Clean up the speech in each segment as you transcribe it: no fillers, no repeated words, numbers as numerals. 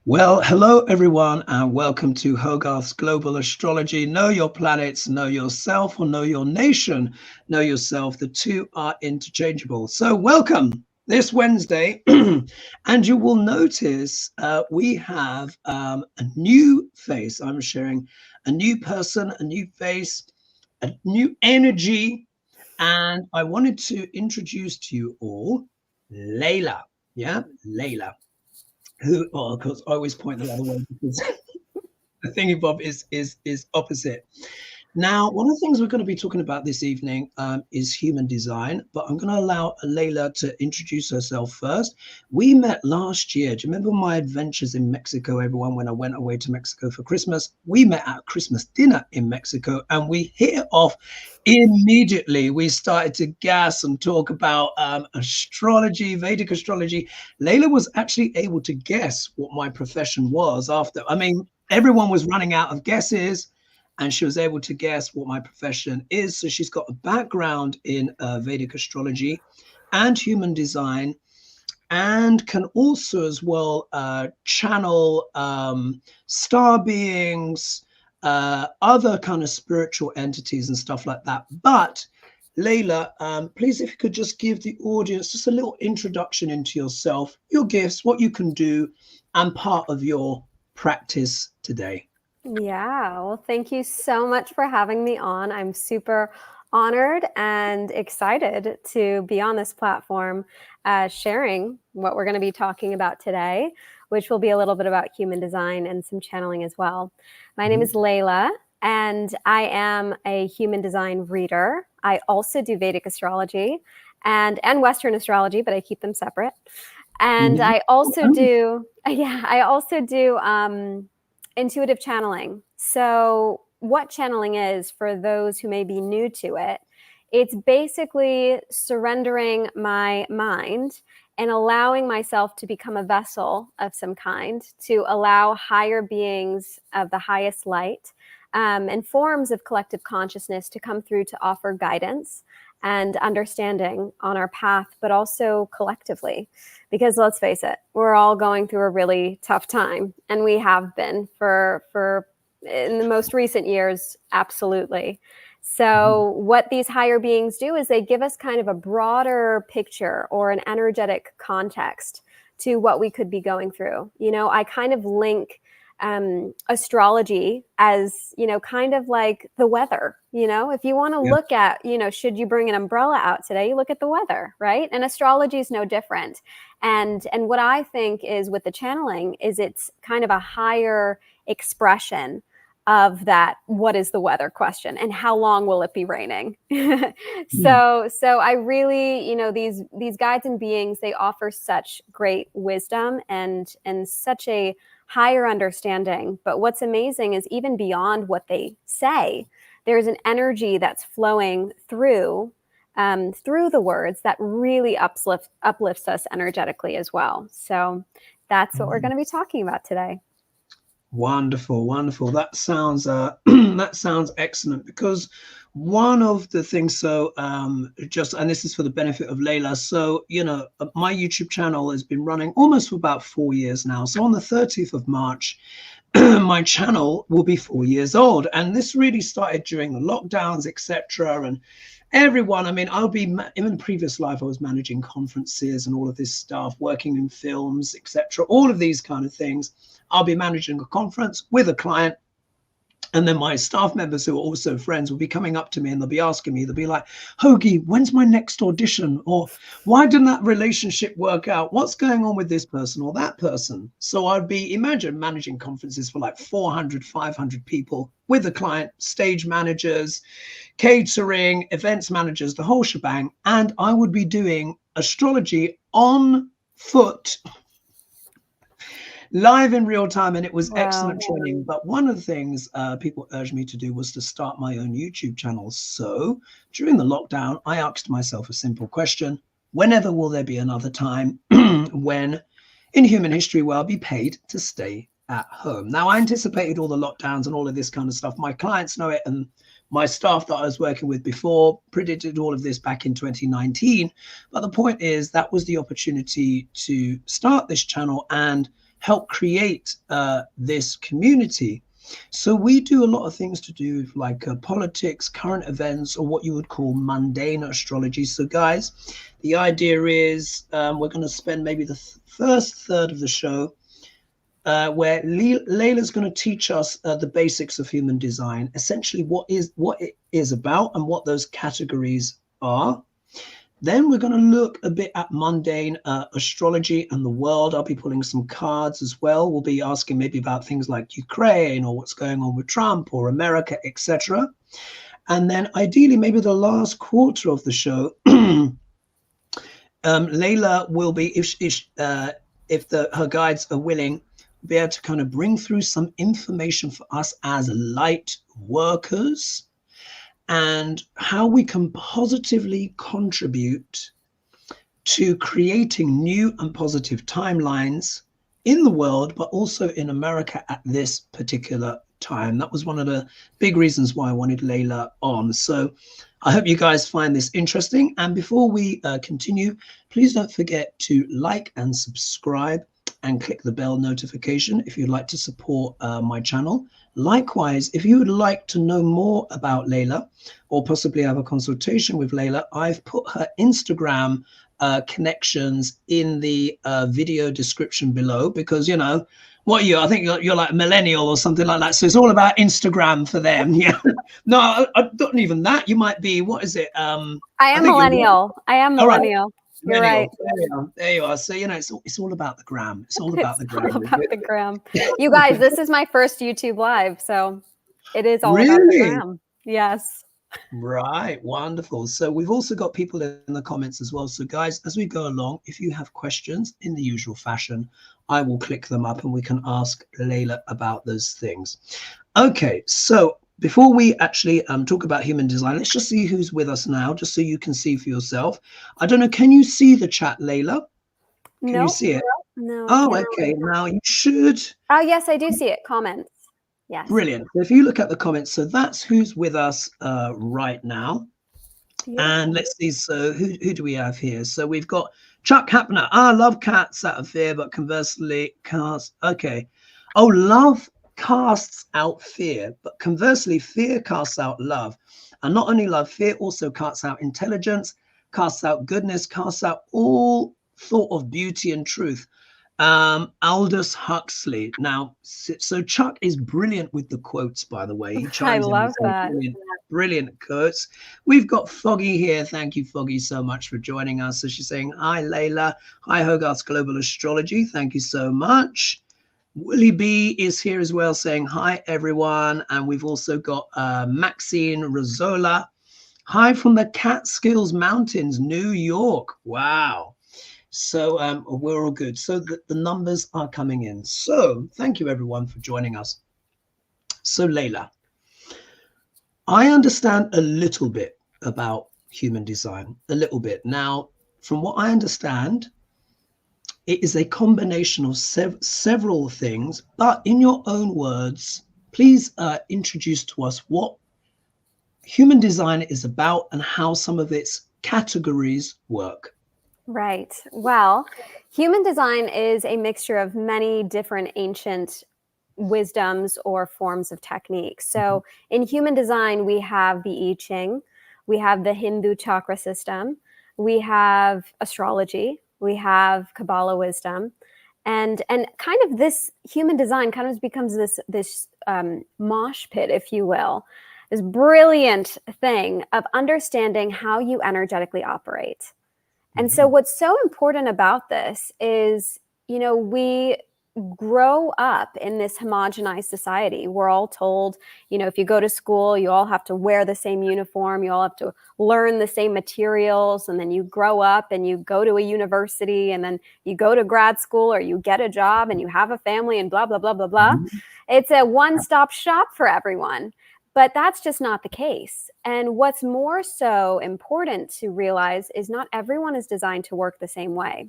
Well, hello everyone, and welcome to Hogarth's Global Astrology. Know your planets, know yourself, or know your nation, know yourself. The two are interchangeable. So welcome this Wednesday, and you will notice we have a new face. I'm sharing a new person, a new face, a new energy, and I wanted to introduce to you all Layla. Yeah, Layla. Who, well, of course, I always point the other way because the thingy bob is opposite. Now, one of the things we're going to be talking about this evening is human design, but I'm going to allow Layla to introduce herself first. We met last year. Do you remember my adventures in Mexico, everyone, when I went away to Mexico for Christmas? We met at a Christmas dinner in Mexico and we hit it off immediately. We started to gas and talk about astrology, Vedic astrology. Layla was actually able to guess what my profession was after. I mean, everyone was running out of guesses, and she was able to guess what my profession is. So she's got a background in Vedic astrology and human design, and can also as well channel star beings, other kind of spiritual entities and stuff like that. But Layla, please, if you could just give the audience just a little introduction into yourself, your gifts, what you can do, and part of your practice today. Yeah, well, thank you so much for having me on. I'm super honored and excited to be on this platform, sharing what we're going to be talking about today, which will be a little bit about human design and some channeling as well. My name is Layla, and I am a human design reader. I also do Vedic astrology and Western astrology, but I keep them separate. And I also do, intuitive channeling. So what channeling is, for those who may be new to it, it's basically surrendering my mind and allowing myself to become a vessel of some kind to allow higher beings of the highest light and forms of collective consciousness to come through to offer guidance and understanding on our path, but also collectively. Because let's face it, we're all going through a really tough time, and we have been for in the most recent years, absolutely. So what these higher beings do is they give us kind of a broader picture or an energetic context to what we could be going through. You know, I kind of link astrology as, you know, kind of like the weather. You know, if you want to look at, you know, should you bring an umbrella out today, you look at the weather, right? And astrology is no different. And what I think is with the channeling is it's kind of a higher expression of that, what is the weather question and how long will it be raining? So I really, you know, these guides and beings, they offer such great wisdom and such a higher understanding. But what's amazing is even beyond what they say, there's an energy that's flowing through the words that really uplifts us energetically as well. So that's what we're going to be talking about today. Wonderful, wonderful. That sounds that sounds excellent, because one of the things, so and this is for the benefit of Layla. So, you know, my YouTube channel has been running almost for about 4 years now. So on the 30th of March, my channel will be 4 years old, and this really started during the lockdowns, etc. And everyone, I mean, I'll be in a previous life, I was managing conferences and all of this stuff, working in films, etc. All of these kind of things. I'll be managing a conference with a client, and then my staff members who are also friends will be coming up to me and they'll be asking me, they'll be like, Hoagie, when's my next audition? Or why didn't that relationship work out? What's going on with this person or that person? So I'd be, imagine managing conferences for like 400, 500 people with a client, stage managers, catering, events managers, the whole shebang. And I would be doing astrology on foot, live in real time, and it was excellent training. But one of the things people urged me to do was to start my own YouTube channel. So during the lockdown, I asked myself a simple question: whenever will there be another time when in human history where I'll be paid to stay at home? Now, I anticipated all the lockdowns and all of this kind of stuff. My clients know it, and my staff that I was working with before predicted all of this back in 2019. But the point is, that was the opportunity to start this channel and help create this community. So we do a lot of things to do with like politics, current events, or what you would call mundane astrology. So guys, the idea is we're going to spend maybe the first third of the show where Layla's going to teach us the basics of human design, essentially what it is about and what those categories are. Then we're going to look a bit at mundane astrology and the world. I'll be pulling some cards as well. We'll be asking maybe about things like Ukraine or what's going on with Trump or America, etc. And then ideally, maybe the last quarter of the show, Layla will be, if her guides are willing, be able to kind of bring through some information for us as light workers, and how we can positively contribute to creating new and positive timelines in the world, but also in America at this particular time. That was one of the big reasons why I wanted Layla on. So I hope you guys find this interesting. And before we continue, please don't forget to like and subscribe and click the bell notification if you'd like to support my channel. Likewise, if you would like to know more about Layla or possibly have a consultation with Layla, I've put her Instagram connections in the video description below, because, you know, what are you? I think you're like a millennial or something like that. So it's all about Instagram for them. Yeah. No, I don't even that. You might be, what is it? I am millennial. I am millennial. You're right. There you are. So, you know, it's all about the gram. It's all about the gram. All about the gram. You guys, this is my first YouTube live, so it is all about the gram. Yes. Right. Wonderful. So we've also got people in the comments as well. So guys, as we go along, if you have questions in the usual fashion, I will click them up and we can ask Layla about those things. Okay. So before we actually talk about human design, let's just see who's with us now, just so you can see for yourself. I don't know. Can you see the chat, Layla? Can you see it? No. Oh, okay. Now you should. Oh, yes, I do see it. Comments. Yes. Brilliant. If you look at the comments, so that's who's with us right now. Yeah. And let's see. So who do we have here? So we've got Chuck Hapner. I love cats out of fear, but conversely cast. Okay. Oh, love casts out fear, but conversely fear casts out love. And not only love, fear also casts out intelligence, casts out goodness, casts out all thought of beauty and truth. Aldous Huxley. Now, so Chuck is brilliant with the quotes, by the way. He chimes I love that. Brilliant quotes. We've got Foggy here. Thank you, Foggy, so much for joining us. So she's saying, hi, Layla. Hi, Hogarth's Global Astrology. Thank you so much. Willie B is here as well, saying hi, everyone. And we've also got Maxine Rozola. Hi from the Catskills Mountains, New York. Wow. So we're all good. So the numbers are coming in. So thank you, everyone, for joining us. So Layla, I understand a little bit about human design, a little bit. Now, from what I understand, it is a combination of several things, but in your own words, please introduce to us what human design is about and how some of its categories work. Right. Well, human design is a mixture of many different ancient wisdoms or forms of techniques. So in human design, we have the I Ching, we have the Hindu chakra system, we have astrology, we have Kabbalah wisdom, and kind of this human design kind of becomes this mosh pit, if you will, this brilliant thing of understanding how you energetically operate. And so what's so important about this is, you know, we grow up in this homogenized society. We're all told, you know, if you go to school, you all have to wear the same uniform, you all have to learn the same materials, and then you grow up and you go to a university, and then you go to grad school, or you get a job and you have a family, and blah, blah, blah, blah, blah. It's a one-stop shop for everyone. But that's just not the case. And what's more so important to realize is not everyone is designed to work the same way.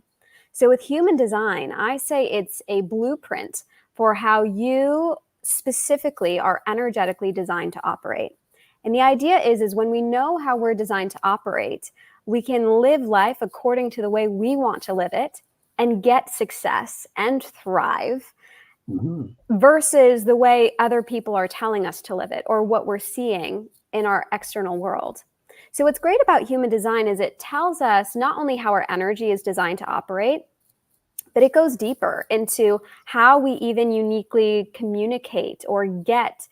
So with human design, I say it's a blueprint for how you specifically are energetically designed to operate. And the idea is when we know how we're designed to operate, we can live life according to the way we want to live it and get success and thrive versus the way other people are telling us to live it or what we're seeing in our external world. So what's great about human design is it tells us not only how our energy is designed to operate, but it goes deeper into how we even uniquely communicate or get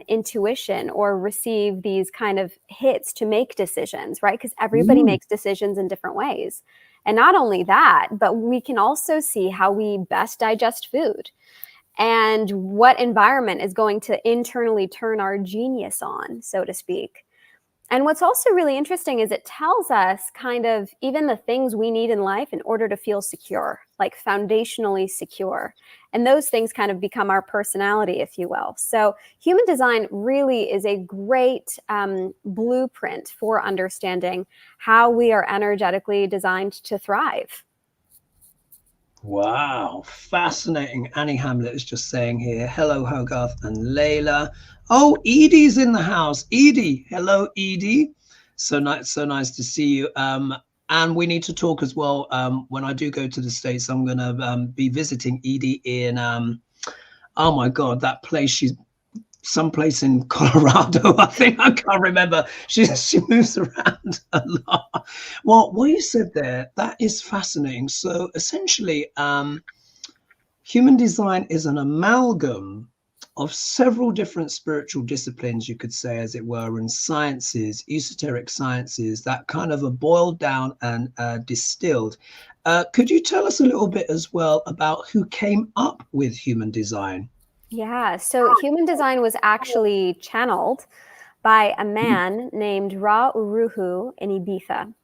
intuition or receive these kind of hits to make decisions, right? Because everybody makes decisions in different ways. And not only that, but we can also see how we best digest food and what environment is going to internally turn our genius on, so to speak. And what's also really interesting is it tells us kind of even the things we need in life in order to feel secure, like foundationally secure. And those things kind of become our personality, if you will. So human design really is a great blueprint for understanding how we are energetically designed to thrive. Wow, fascinating. Annie Hamlet is just saying here, hello, Hogarth and Layla. Oh, Edie's in the house. Edie, hello, Edie. So nice to see you. And we need to talk as well. When I do go to the States, I'm going to be visiting Edie in, oh my God, that place she's someplace in Colorado. I think I can't remember. She moves around a lot. Well, what you said there, that is fascinating. So essentially, human design is an amalgam of several different spiritual disciplines, you could say, as it were, and sciences, esoteric sciences that kind of are boiled down and distilled. Could you tell us a little bit as well about who came up with human design? Yeah, so human design was actually channeled by a man named Ra Uruhu in Ibiza.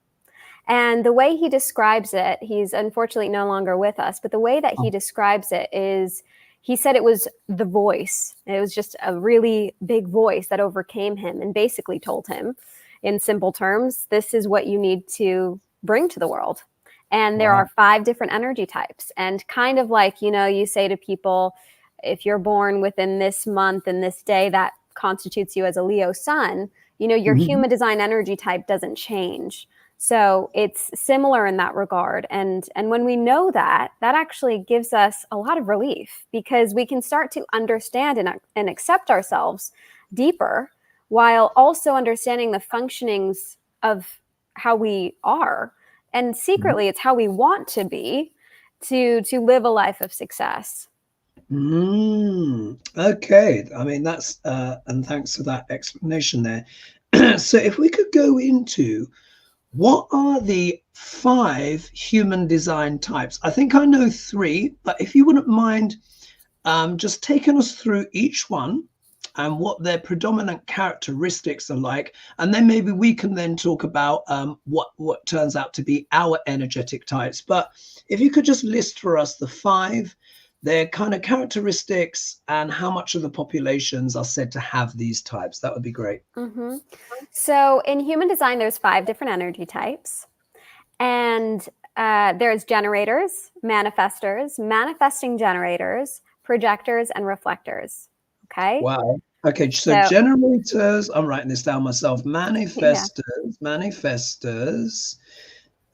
And the way he describes it, he's unfortunately no longer with us, but the way that he describes it is, he said it was the voice. It was just a really big voice that overcame him and basically told him in simple terms, this is what you need to bring to the world. And there are 5 different energy types. And kind of like, you know, you say to people, if you're born within this month and this day, that constitutes you as a Leo sun, you know, your human design energy type doesn't change. So it's similar in that regard. And when we know that, that actually gives us a lot of relief because we can start to understand and accept ourselves deeper while also understanding the functionings of how we are. And secretly, it's how we want to be to live a life of success. Okay. I mean, that's, and thanks for that explanation there. So if we could go into what are the 5 human design types? I think I know 3, but if you wouldn't mind just taking us through each one and what their predominant characteristics are like. And then maybe we can then talk about what turns out to be our energetic types. But if you could just list for us the 5, their kind of characteristics and how much of the populations are said to have these types, that would be great. So in human design, there's 5 different energy types. And there's generators, manifestors, manifesting generators, projectors, and reflectors. Okay. Wow. Okay, so generators, I'm writing this down myself. Manifestors, manifestors.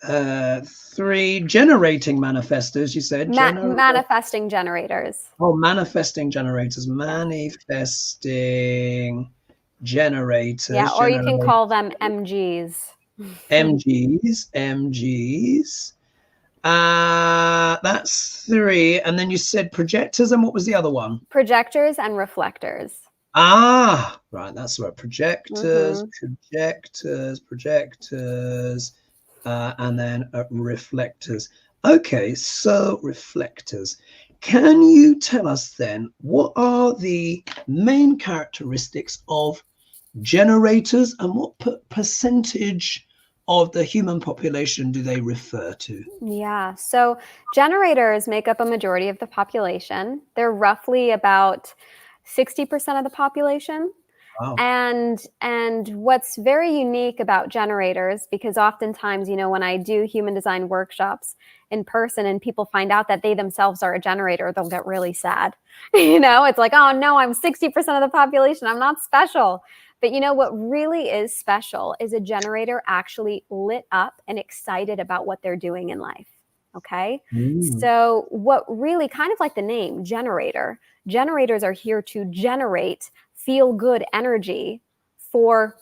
3 generating manifestors, you said. Manifesting generators. Oh, manifesting generators. Manifesting generators. Yeah, or you can call them MGs. MGs. That's 3. And then you said projectors, and what was the other one? Projectors and reflectors. Ah, right. That's right. Projectors, projectors. And then reflectors. Okay, so reflectors. Can you tell us then what are the main characteristics of generators and what percentage of the human population do they refer to? Yeah, so generators make up a majority of the population. They're roughly about 60% of the population. Wow. And what's very unique about generators, because oftentimes, you know, when I do human design workshops in person and people find out that they themselves are a generator, they'll get really sad. You know, it's like, oh no, I'm 60% of the population. I'm not special. But you know, what really is special is a generator actually lit up and excited about what they're doing in life. Okay. So what really, kind of like the name generator, generators are here to generate feel good energy for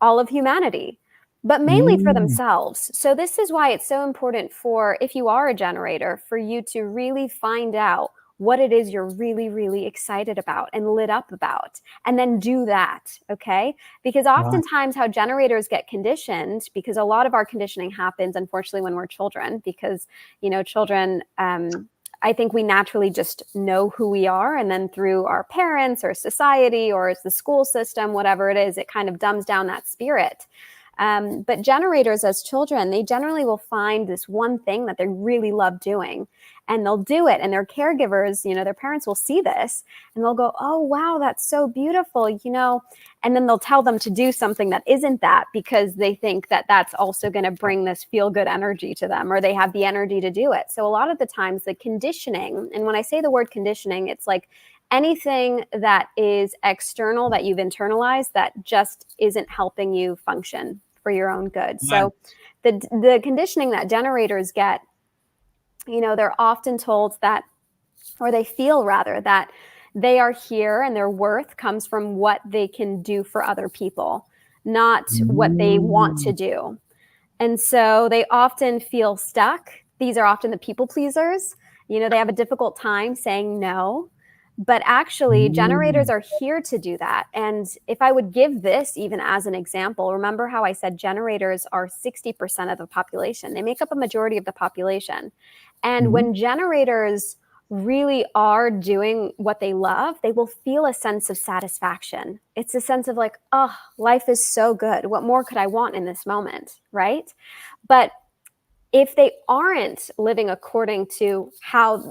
all of humanity, but mainly for themselves. So this is why it's so important for, if you are a generator, for you to really find out what it is you're really, really excited about and lit up about, and then do that. Okay. Because oftentimes how generators get conditioned, because a lot of our conditioning happens, unfortunately, when we're children, because, you know, children, I think we naturally just know who we are. And then through our parents or society or the school system, whatever it is, it kind of dumbs down that spirit. But generators as children, they generally will find this one thing that they really love doing, and they'll do it. And their caregivers, you know, their parents will see this and they'll go, oh, wow, that's so beautiful, you know, and then they'll tell them to do something that isn't that, because they think that that's also going to bring this feel good energy to them, or they have the energy to do it. So a lot of the times the conditioning, and when I say the word conditioning, it's like anything that is external that you've internalized that just isn't helping you function for your own good. So the conditioning that generators get, you know, they're often told that, or they feel rather, that they are here and their worth comes from what they can do for other people, not what they want to do. And so they often feel stuck. These are often the people pleasers. You know, they have a difficult time saying no. But actually, generators are here to do that. And if I would give this even as an example, remember how I said generators are 60% of the population. They make up a majority of the population. And when generators really are doing what they love, they will feel a sense of satisfaction. It's a sense of like, oh, life is so good. What more could I want in this moment, right? But if they aren't living according to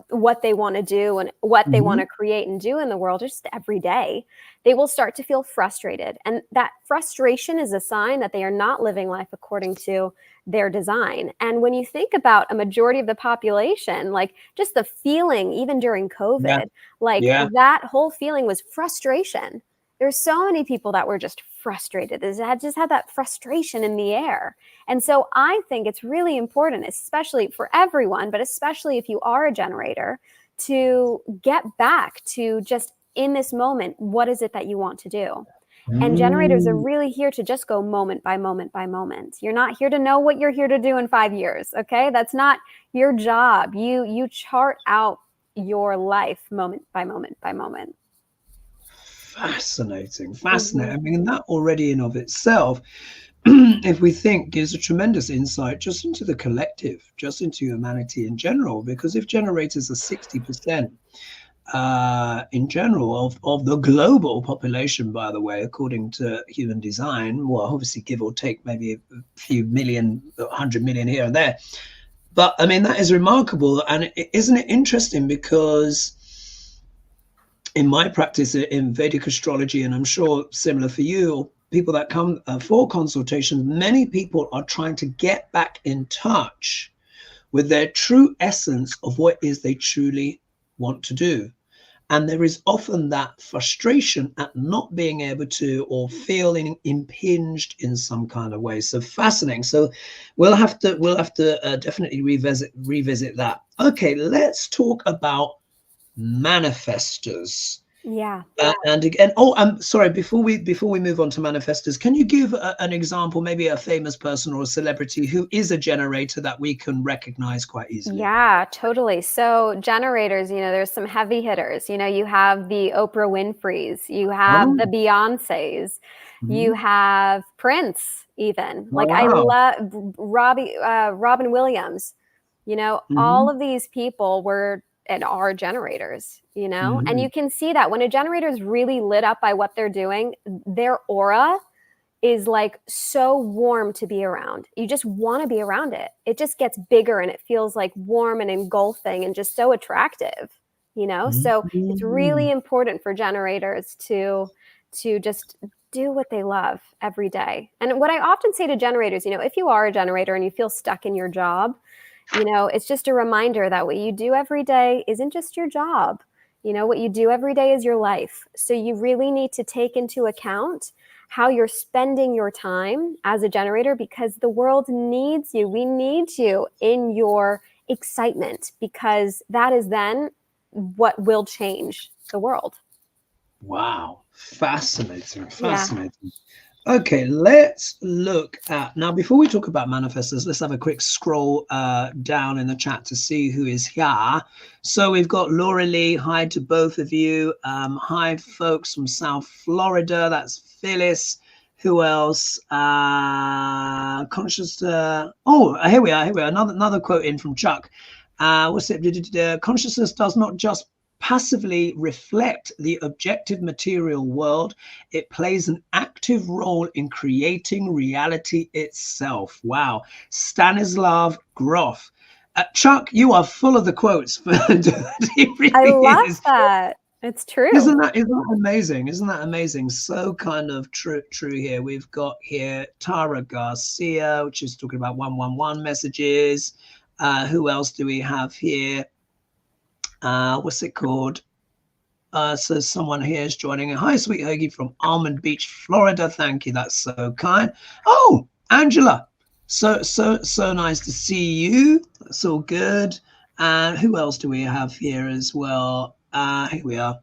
what they want to do and what they want to create and do in the world just every day, they will start to feel frustrated. And that frustration is a sign that they are not living life according to their design. And when you think about a majority of the population, like just the feeling, even during COVID, that whole feeling was frustration. There's so many people that were just frustrated. They just had that frustration in the air. And so I think it's really important, especially for everyone, but especially if you are a generator, to get back to just in this moment, what is it that you want to do? And generators are really here to just go moment by moment by moment. You're not here to know what you're here to do in 5 years. Okay. That's not your job. You chart out your life moment by moment by moment. Fascinating. I mean, that already in of itself, if we think, gives a tremendous insight just into the collective, just into humanity in general. Because if generators are 60% in general of the global population, by the way, according to human design, well, obviously give or take maybe a few million, 100 million here and there. But I mean, that is remarkable. And isn't it interesting? Because in my practice in Vedic astrology, and I'm sure similar for you, people that come for consultations, many people are trying to get back in touch with their true essence of what it is they truly want to do. And there is often that frustration at not being able to, or feeling impinged in some kind of way. So fascinating. So we'll have to definitely revisit that. Okay, let's talk about manifestors. Yeah. And again, I'm sorry, before we move on to manifestors, can you give an example, maybe a famous person or a celebrity who is a generator that we can recognize quite easily? Yeah, totally. So generators, you know, there's some heavy hitters. You know, you have the Oprah Winfreys, you have the Beyoncés, you have Prince, even. Like I love Robin Williams. You know, all of these people were and are generators, you know, and you can see that when a generator is really lit up by what they're doing, their aura is like so warm to be around. You just want to be around it. It just gets bigger and it feels like warm and engulfing and just so attractive, you know? So it's really important for generators to just do what they love every day. And what I often say to generators, you know, if you are a generator and you feel stuck in your job, you know, it's just a reminder that what you do every day isn't just your job. You know, what you do every day is your life. So you really need to take into account how you're spending your time as a generator, because the world needs you. We need you in your excitement, because that is then what will change the world. Wow. Fascinating. Fascinating. Yeah. Okay, let's look at now. Before we talk about manifestors, let's have a quick scroll down in the chat to see who is here. So we've got Laura Lee. Hi to both of you. Hi, folks from South Florida. That's Phyllis. Who else? Conscious. Oh, here we are. Here we are. Another quote in from Chuck. What's it? Consciousness does not just passively reflect the objective material world. It plays an active role in creating reality itself. Wow. Stanislav Grof. Chuck, you are full of the quotes. Really I love that. It's true. Isn't that amazing? Isn't that amazing? So kind of true here. We've got here Tara Garcia, which is talking about 111 messages. Who else do we have here? What's it called? So someone here is joining. Hi, sweet Hoagie from Almond Beach, Florida. Thank you. That's so kind. Oh, Angela. So nice to see you. That's all good. And who else do we have here as well? Here we are.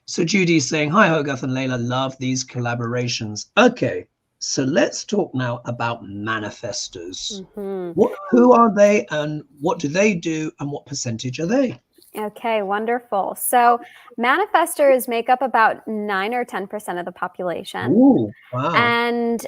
So Judy's saying, hi, Hogarth and Layla. Love these collaborations. Okay. So let's talk now about manifestors. Who are they and what do they do and what percentage are they? Okay, wonderful. So manifestors make up about 9 or 10% of the population. Ooh, wow.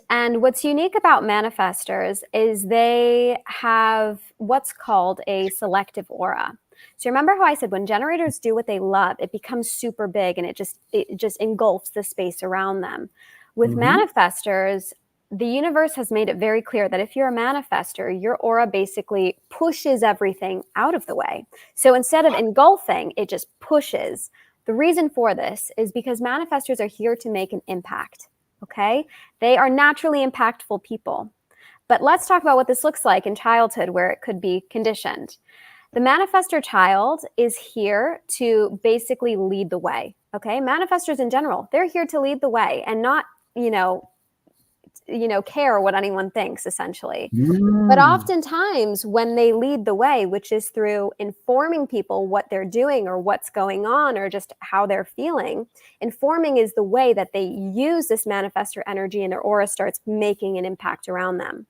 And what's unique about manifestors is they have what's called a selective aura. So remember how I said when generators do what they love, it becomes super big and it just engulfs the space around them. With manifestors, the universe has made it very clear that if you're a manifestor, your aura basically pushes everything out of the way. So instead of engulfing, it just pushes. The reason for this is because manifestors are here to make an impact, okay? They are naturally impactful people. But let's talk about what this looks like in childhood where it could be conditioned. The manifestor child is here to basically lead the way, okay? Manifestors in general, they're here to lead the way and not, care what anyone thinks, essentially. But oftentimes when they lead the way, which is through informing people what they're doing or what's going on or just how they're feeling, informing is the way that they use this manifestor energy and their aura starts making an impact around them.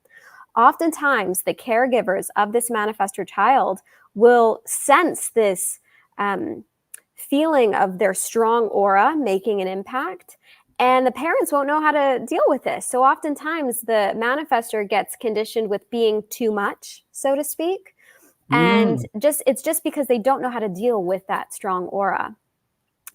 Oftentimes the caregivers of this manifestor child will sense this feeling of their strong aura making an impact. And the parents won't know how to deal with this. So oftentimes the manifestor gets conditioned with being too much, so to speak. And it's just because they don't know how to deal with that strong aura.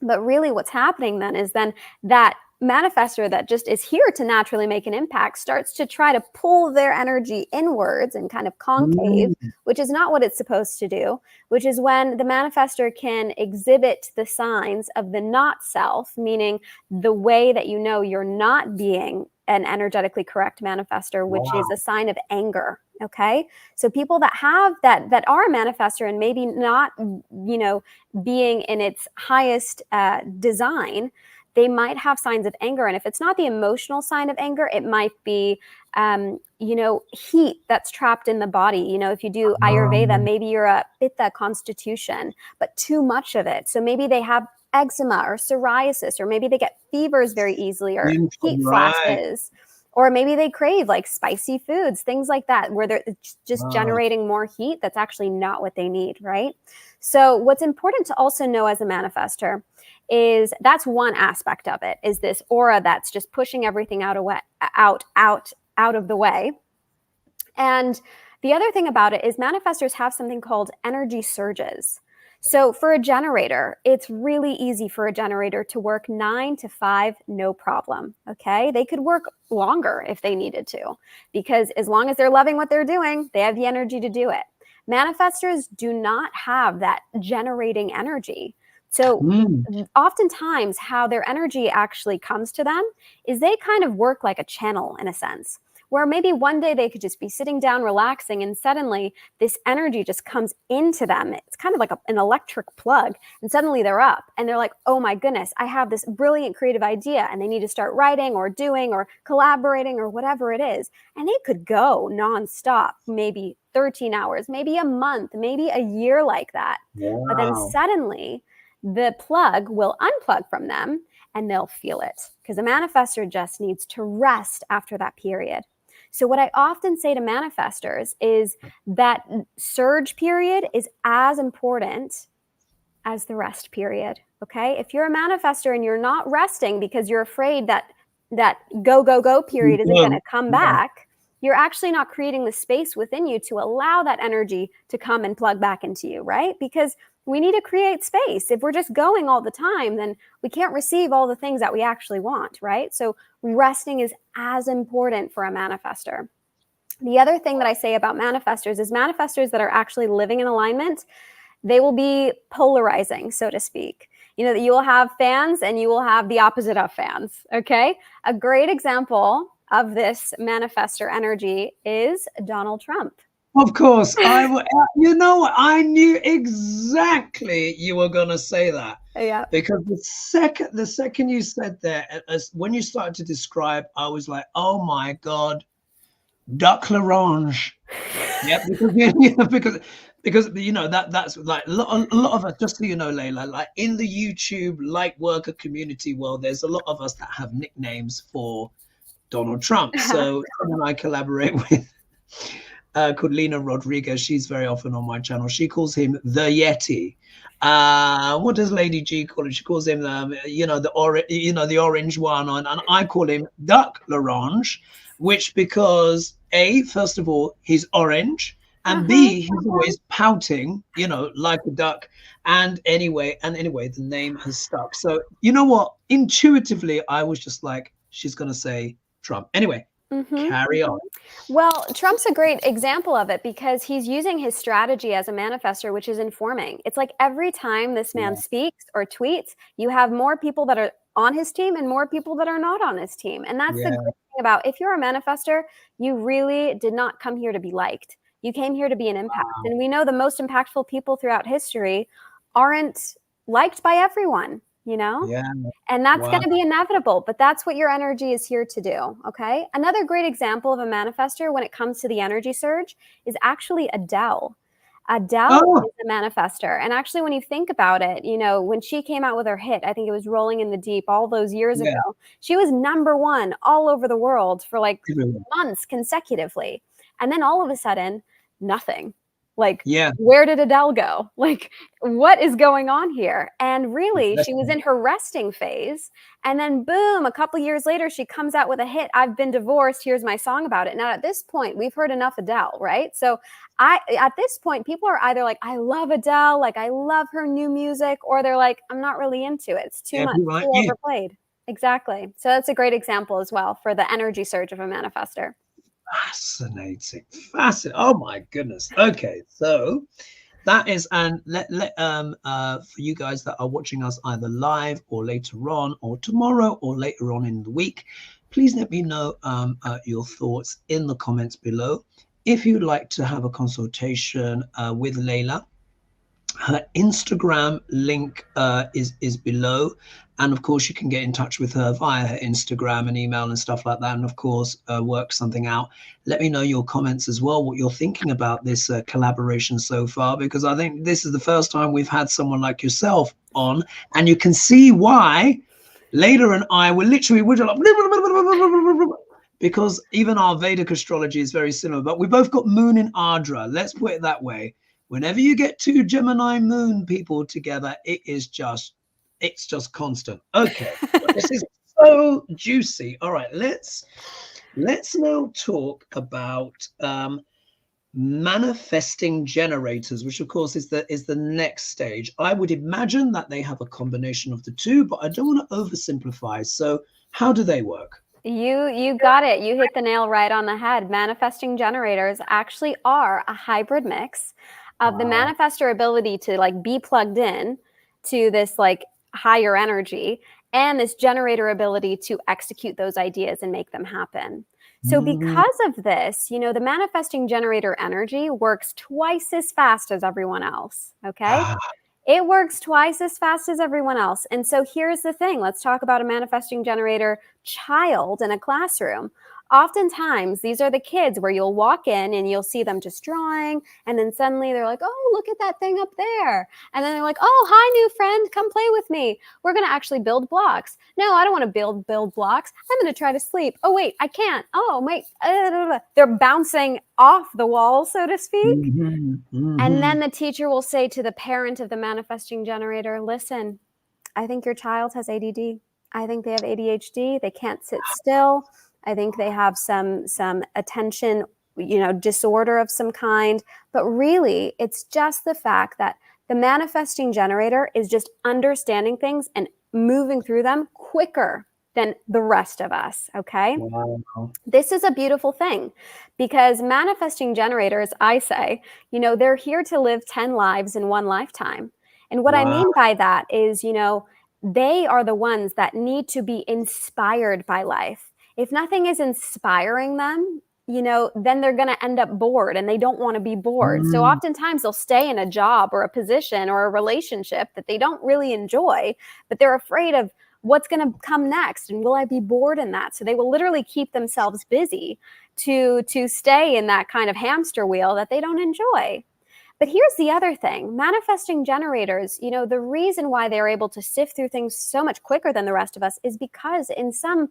But really what's happening then is that manifestor that just is here to naturally make an impact starts to try to pull their energy inwards and kind of concave, which is not what it's supposed to do, which is when the manifestor can exhibit the signs of the not self, meaning the way that you know you're not being an energetically correct manifestor, which is a sign of anger. Okay. So people that have that are a manifestor and maybe not, being in its highest design, they might have signs of anger. And if it's not the emotional sign of anger, it might be, heat that's trapped in the body. If you do Ayurveda, maybe you're a Pitta constitution, but too much of it. So maybe they have eczema or psoriasis, or maybe they get fevers very easily or heat flashes, or maybe they crave like spicy foods, things like that, where they're just generating more heat. That's actually not what they need, right? So what's important to also know as a manifestor is that's one aspect of it, is this aura that's just pushing everything out of the way. And the other thing about it is manifestors have something called energy surges. So for a generator, it's really easy for a generator to work 9 to 5, no problem. Okay. They could work longer if they needed to, because as long as they're loving what they're doing, they have the energy to do it. Manifestors do not have that generating energy. So oftentimes how their energy actually comes to them is they kind of work like a channel in a sense, where maybe one day they could just be sitting down relaxing and suddenly this energy just comes into them. It's kind of like an electric plug, and suddenly they're up and they're like, oh my goodness, I have this brilliant creative idea, and they need to start writing or doing or collaborating or whatever it is. And they could go nonstop, maybe 13 hours, maybe a month, maybe a year like that. Wow. But then suddenly the plug will unplug from them and they'll feel it, because a manifestor just needs to rest after that period. So what I often say to manifestors is that surge period is as important as the rest period. Okay. If you're a manifestor and you're not resting because you're afraid that go period isn't going to come back, you're actually not creating the space within you to allow that energy to come and plug back into you, right? Because we need to create space. If we're just going all the time, then we can't receive all the things that we actually want, right? So resting is as important for a manifestor. The other thing that I say about manifestors is manifestors that are actually living in alignment, they will be polarizing, so to speak. You know, that you will have fans and you will have the opposite of fans, okay? A great example of this manifestor energy is Donald Trump. Of course, you know what? I knew exactly you were going to say that. Yeah. Because the second you said that, when you started to describe, I was like, oh my God, Duck L'Orange. Yeah, because you know that's like a lot of us. Just so you know, Layla, like in the YouTube Lightworker community world, there's a lot of us that have nicknames for Donald Trump. So someone I collaborate with, called Lena Rodriguez, she's very often on my channel. She calls him the Yeti. What does Lady G call it? She calls him the orange one, and I call him Duck L'Orange, which because first of all, he's orange, and B, he's always pouting, you know, like a duck. And anyway, the name has stuck. So you know what? Intuitively, I was just like, she's gonna say Trump. Anyway. Carry on. Well, Trump's a great example of it because he's using his strategy as a manifestor, which is informing. It's like every time this man speaks or tweets, you have more people that are on his team and more people that are not on his team. And that's the great thing about, if you're a manifestor, you really did not come here to be liked. You came here to be an impact. Wow. And we know the most impactful people throughout history aren't liked by everyone. You know, and that's going to be inevitable, but that's what your energy is here to do. Okay. Another great example of a manifestor when it comes to the energy surge is actually Adele. Adele is a manifestor. And actually, when you think about it, you know, when she came out with her hit, I think it was Rolling in the Deep all those years ago, she was #1 all over the world for like months consecutively. And then all of a sudden, nothing. Like, where did Adele go? Like, what is going on here? And really, she was in her resting phase. And then boom, a couple years later, she comes out with a hit. I've been divorced. Here's my song about it. Now, at this point, we've heard enough Adele, right? So at this point, people are either like, I love Adele, like I love her new music, or they're like, I'm not really into it. It's too much, too overplayed. Exactly. So that's a great example as well for the energy surge of a manifestor. Fascinating. Oh my goodness. Okay, so that is, and for you guys that are watching us either live or later on or tomorrow or later on in the week, please let me know your thoughts in the comments below. If you'd like to have a consultation with Layla, her Instagram link is below, and of course you can get in touch with her via her Instagram and email and stuff like that, and of course work something out. Let me know your comments as well, what you're thinking about this collaboration so far, because I think this is the first time we've had someone like yourself on, and you can see why Layla and I were like because even our Vedic astrology is very similar, but we both got moon in Ardra. Let's put it that way. Whenever you get two Gemini moon people together, it's just constant. Okay, this is so juicy. All right, let's now talk about manifesting generators, which of course is the next stage. I would imagine that they have a combination of the two, but I don't want to oversimplify. So how do they work? You got it. You hit the nail right on the head. Manifesting generators actually are a hybrid mix of the manifestor ability to like be plugged in to this like higher energy and this generator ability to execute those ideas and make them happen. So because of this, you know, the manifesting generator energy works twice as fast as everyone else, okay? It works twice as fast as everyone else. And so here's the thing. Let's talk about a manifesting generator child in a classroom. Oftentimes, these are the kids where you'll walk in and you'll see them just drawing, and then suddenly they're like, oh, look at that thing up there. And then they're like, oh, hi, new friend, come play with me. We're going to actually build blocks. No, I don't want to build blocks. I'm going to try to sleep. Oh, wait, I can't. Oh, wait. They're bouncing off the wall, so to speak. And then the teacher will say to the parent of the manifesting generator, listen, I think your child has ADD. I think they have ADHD. They can't sit still. I think they have some attention, you know, disorder of some kind. But really, it's just the fact that the manifesting generator is just understanding things and moving through them quicker than the rest of us, okay? Wow. This is a beautiful thing because manifesting generators, I say, you know, they're here to live 10 lives in one lifetime. And what I mean by that is, you know, they are the ones that need to be inspired by life. If nothing is inspiring them, you know, then they're going to end up bored and they don't want to be bored. So oftentimes they'll stay in a job or a position or a relationship that they don't really enjoy, but they're afraid of what's going to come next and will I be bored in that? So they will literally keep themselves busy to stay in that kind of hamster wheel that they don't enjoy. But here's the other thing. Manifesting generators, you know, the reason why they're able to sift through things so much quicker than the rest of us is because in some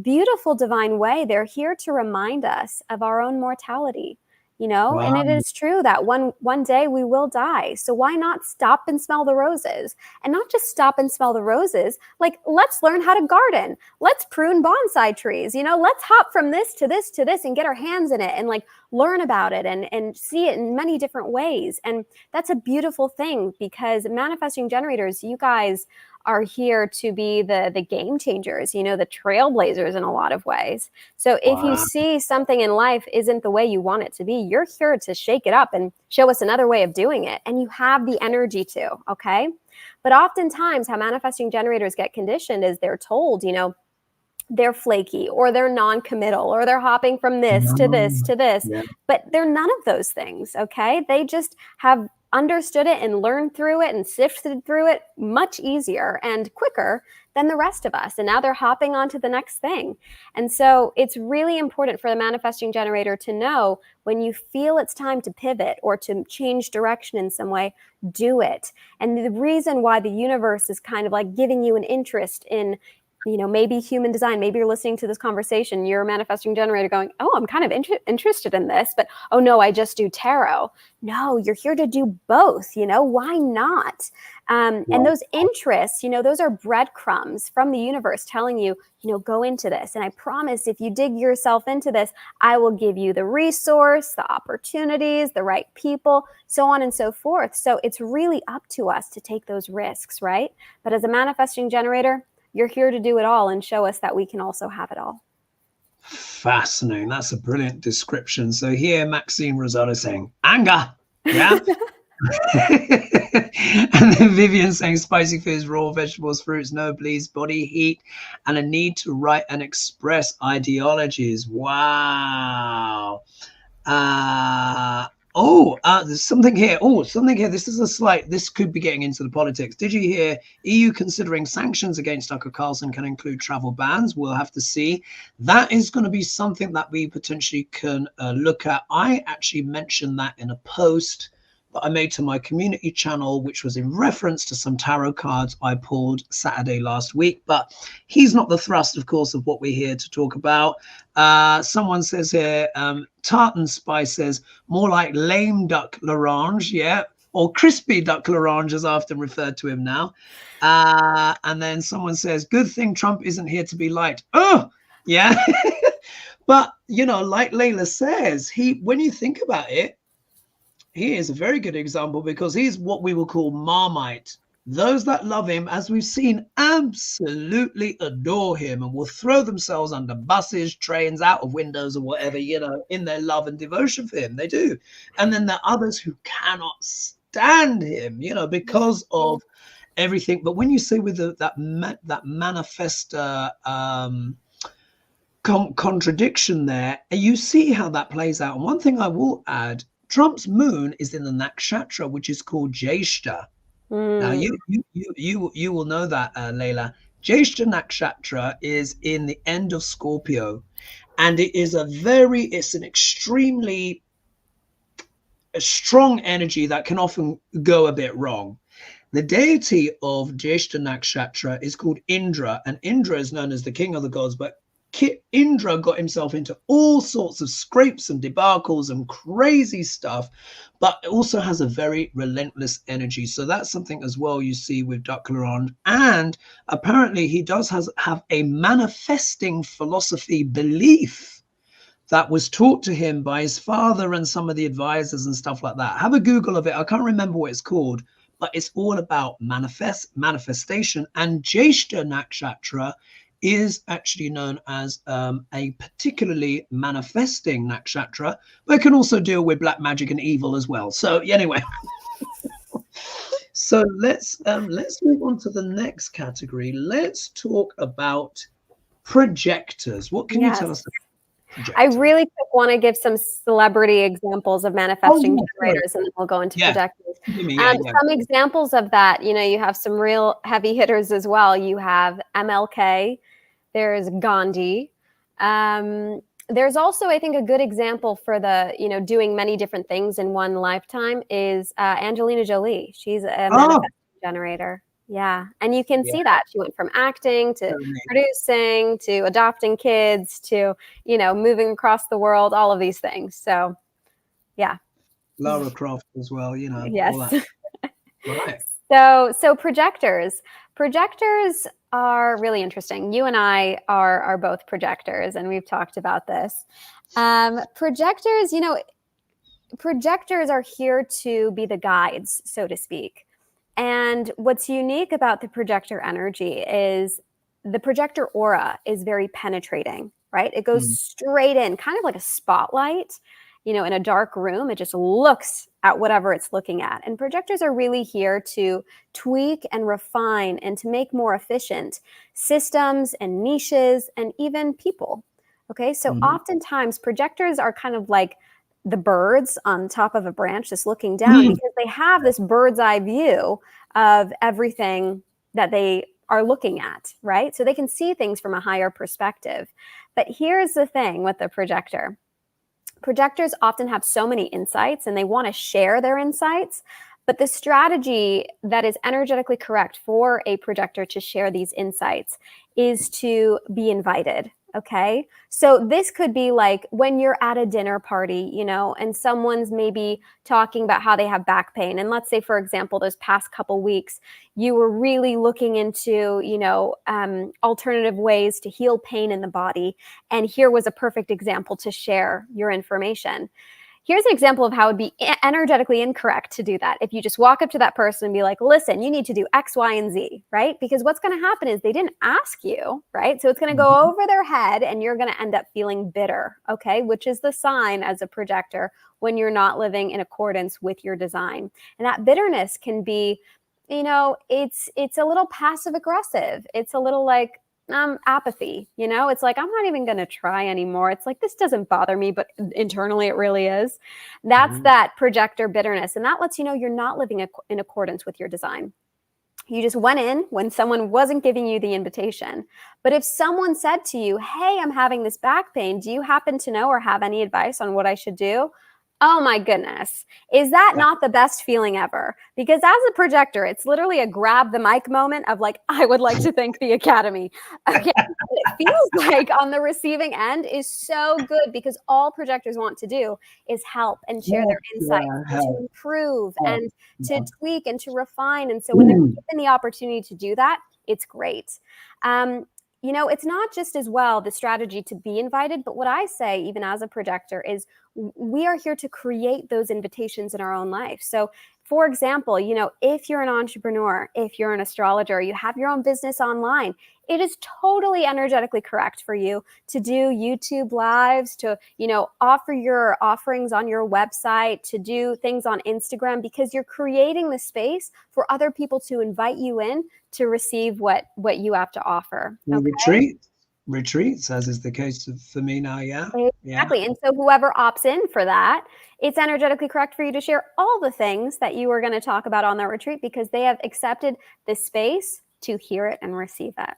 beautiful divine way, they're here to remind us of our own mortality, you know, and it is true that one day we will die. So why not stop and smell the roses? And not just stop and smell the roses, like let's learn how to garden. Let's prune bonsai trees, you know, let's hop from this to this to this and get our hands in it and like learn about it and see it in many different ways. And that's a beautiful thing because manifesting generators, you guys are here to be the game changers, you know, the trailblazers in a lot of ways. So if you see something in life isn't the way you want it to be, you're here to shake it up and show us another way of doing it. And you have the energy to, okay? But oftentimes how manifesting generators get conditioned is they're told, you know, they're flaky or they're non-committal or they're hopping from this to this to this, but they're none of those things, okay? They just have understood it and learned through it and sifted through it much easier and quicker than the rest of us. And now they're hopping on to the next thing. And so it's really important for the manifesting generator to know when you feel it's time to pivot or to change direction in some way, do it. And the reason why the universe is kind of like giving you an interest in, you know, maybe human design, maybe you're listening to this conversation, you're a manifesting generator going, oh, I'm kind of interested in this, but oh no, I just do tarot. No, you're here to do both, you know, why not? And those interests, you know, those are breadcrumbs from the universe telling you, you know, go into this. And I promise if you dig yourself into this, I will give you the resource, the opportunities, the right people, so on and so forth. So it's really up to us to take those risks, right? But as a manifesting generator, you're here to do it all and show us that we can also have it all. Fascinating. That's a brilliant description. So here, Maxine Rosado saying, anger. Yeah. And then Vivian saying, spicy foods, raw vegetables, fruits, no bleeds, body heat, and a need to write and express ideologies. Wow. There's something here. This is a slight, this could be getting into the politics. Did you hear EU considering sanctions against Tucker Carlson can include travel bans? We'll have to see. That is going to be something that we potentially can look at. I actually mentioned that in a post that I made to my community channel, which was in reference to some tarot cards I pulled Saturday last week. But he's not the thrust, of course, of what we're here to talk about. Someone says here, Tartan Spice says, more like lame duck l'orange, yeah, or crispy duck l'orange, as I often referred to him now. And then someone says, good thing Trump isn't here to be liked. Oh, yeah. But, you know, like Layla says, when you think about it, he is a very good example because he's what we will call Marmite. Those that love him, as we've seen, absolutely adore him and will throw themselves under buses, trains, out of windows or whatever, you know, in their love and devotion for him. They do. And then there are others who cannot stand him, you know, because of everything. But when you say with that manifester contradiction there. And you see how that plays out. And one thing I will add, Trump's moon is in the nakshatra, which is called Jyeshta. Now, you will know that, Layla. Jyeshta nakshatra is in the end of Scorpio, and it's an extremely strong energy that can often go a bit wrong. The deity of Jyeshta nakshatra is called Indra, and Indra is known as the king of the gods, but Indra got himself into all sorts of scrapes and debacles and crazy stuff, but also has a very relentless energy. So that's something as well you see with Duclaron. And apparently he does have a manifesting philosophy belief that was taught to him by his father and some of the advisors and stuff like that. Have a Google of it. I can't remember what it's called, but it's all about manifestation. And Jyeshta nakshatra is actually known as a particularly manifesting nakshatra, but it can also deal with black magic and evil as well. So anyway, so let's move on to the next category. Let's talk about projectors. What can you tell us about projectors? I really want to give some celebrity examples of manifesting generators, and then we'll go into projectors. Some examples of that, you have some real heavy hitters as well. You have MLK. There's Gandhi. There's also, I think, a good example for the, doing many different things in one lifetime is Angelina Jolie. She's a manifesting generator. Yeah. And you can see that. She went from acting to producing to adopting kids to, moving across the world, all of these things. So, yeah. Lara Croft as well, Yes. all that. Right. So projectors are really interesting. You and I are both projectors, and we've talked about this. Projectors are here to be the guides, so to speak. And what's unique about the projector energy is the projector aura is very penetrating, right? It goes straight in, kind of like a spotlight. In a dark room, it just looks at whatever it's looking at. And projectors are really here to tweak and refine and to make more efficient systems and niches and even people. Okay, so oftentimes projectors are kind of like the birds on top of a branch just looking down because they have this bird's eye view of everything that they are looking at, right? So they can see things from a higher perspective. But here's the thing with the projector. Projectors often have so many insights and they want to share their insights, but the strategy that is energetically correct for a projector to share these insights is to be invited. Okay. So this could be like when you're at a dinner party, and someone's maybe talking about how they have back pain. And let's say, for example, those past couple weeks, you were really looking into, alternative ways to heal pain in the body. And here was a perfect example to share your information. Here's an example of how it would be energetically incorrect to do that. If you just walk up to that person and be like, listen, you need to do X, Y, and Z, right? Because what's going to happen is they didn't ask you, right? So it's going to go over their head and you're going to end up feeling bitter, okay? Which is the sign as a projector when you're not living in accordance with your design. And that bitterness can be, it's a little passive aggressive. It's a little like, apathy, it's like, I'm not even going to try anymore. It's like, this doesn't bother me, but internally it really is. That's that projector bitterness. And that lets you know you're not living in accordance with your design. You just went in when someone wasn't giving you the invitation. But if someone said to you, hey, I'm having this back pain, do you happen to know or have any advice on what I should do? Oh my goodness. Is that not the best feeling ever? Because as a projector, it's literally a grab the mic moment of like, I would like to thank the Academy. Okay. It feels like on the receiving end is so good because all projectors want to do is help and share their insights to improve and to tweak and to refine. And so when they're given the opportunity to do that, it's great. It's not just as well the strategy to be invited, but what I say, even as a projector, is we are here to create those invitations in our own life. So, for example, if you're an entrepreneur, if you're an astrologer, you have your own business online, it is totally energetically correct for you to do YouTube lives, to, offer your offerings on your website, to do things on Instagram, because you're creating the space for other people to invite you in to receive what you have to offer. Okay? Retreat. retreats, as is the case for me now. Yeah. Exactly. And so whoever opts in for that, it's energetically correct for you to share all the things that you were going to talk about on that retreat, because they have accepted the space to hear it and receive it.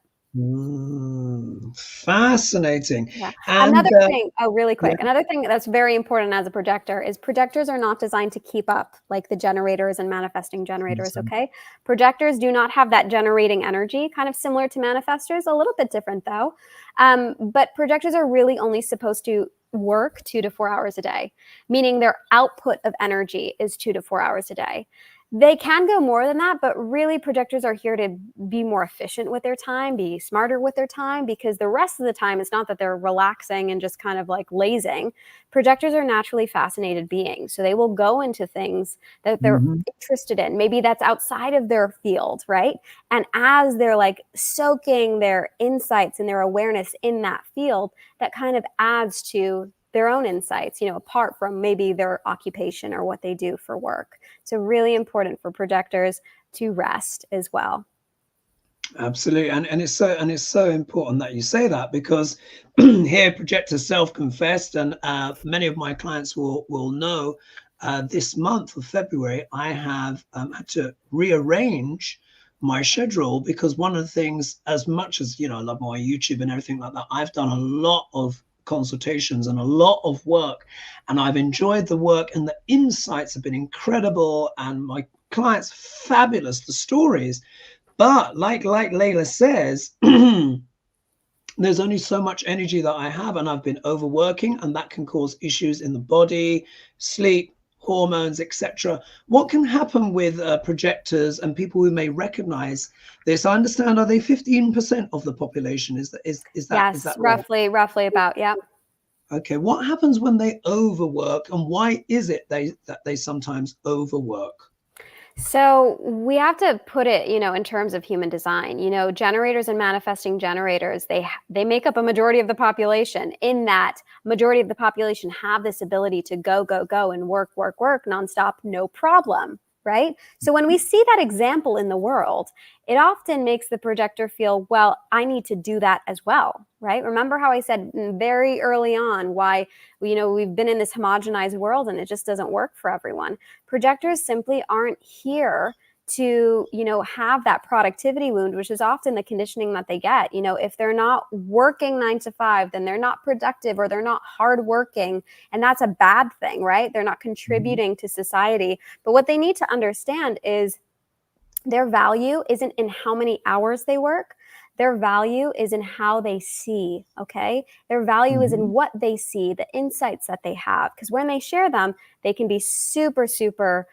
Fascinating. Yeah. And Another thing, really quick, yeah. another thing that's very important as a projector is projectors are not designed to keep up like the generators and manifesting generators, okay? Projectors do not have that generating energy, kind of similar to manifestors, a little bit different though. But projectors are really only supposed to work 2 to 4 hours a day, meaning their output of energy is 2 to 4 hours a day. They can go more than that, but really projectors are here to be more efficient with their time, be smarter with their time, because the rest of the time it's not that they're relaxing and just kind of like lazing. Projectors are naturally fascinated beings. So they will go into things that they're interested in. Maybe that's outside of their field, right? And as they're like soaking their insights and their awareness in that field, that kind of adds to their own insights, apart from maybe their occupation or what they do for work. So really important for projectors to rest as well. Absolutely. And it's so important that you say that, because here projectors self-confessed, and many of my clients will know this month of February, I have had to rearrange my schedule, because one of the things, as much as, I love my YouTube and everything like that, I've done a lot of consultations and a lot of work, and I've enjoyed the work, and the insights have been incredible, and my clients fabulous, the stories. But like Layla says, there's only so much energy that I have, and I've been overworking, and that can cause issues in the body, sleep, hormones, etc. What can happen with projectors and people who may recognize this? I understand, are they 15% of the population? Is that yes, is that roughly about, yeah. Okay, what happens when they overwork, and why is it that they sometimes overwork? So we have to put it, in terms of human design. Generators and manifesting generators, they make up a majority of the population. In that majority of the population have this ability to go and work nonstop, no problem, right? So when we see that example in the world, it often makes the projector feel, well, I need to do that as well, right? Remember how I said very early on why, we've been in this homogenized world and it just doesn't work for everyone. Projectors simply aren't here to, have that productivity wound, which is often the conditioning that they get. If they're not working 9 to 5, then they're not productive, or they're not hardworking. And that's a bad thing, right? They're not contributing to society. But what they need to understand is their value isn't in how many hours they work. Their value is in how they see, okay? Their value is in what they see, the insights that they have. Because when they share them, they can be super, super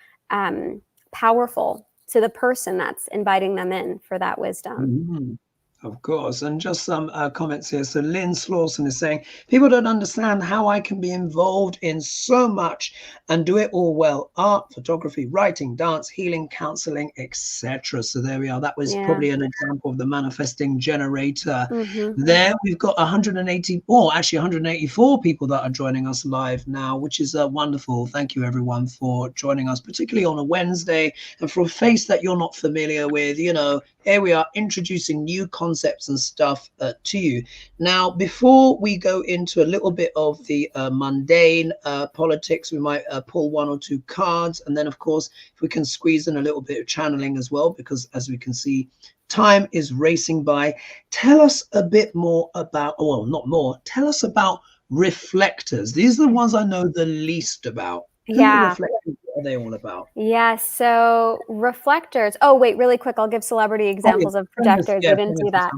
powerful to the person that's inviting them in for that wisdom. Of course. And just some comments here. So Lynn Slawson is saying, people don't understand how I can be involved in so much and do it all well: art, photography, writing, dance, healing, counseling, etc. So there we are. That was probably an example of the manifesting generator. There we've got 180, or actually 184 people that are joining us live now, which is wonderful. Thank you everyone for joining us, particularly on a Wednesday, and for a face that you're not familiar with. Here we are introducing new concepts and stuff to you. Now, before we go into a little bit of the mundane politics, we might pull 1 or 2 cards. And then, of course, if we can squeeze in a little bit of channeling as well, because as we can see, time is racing by. Tell us a bit more about, well, not more, tell us about reflectors. These are the ones I know the least about. Reflectors, what are they all about? Yes. So reflectors. Oh, wait, really quick. I'll give celebrity examples of projectors. We didn't do that.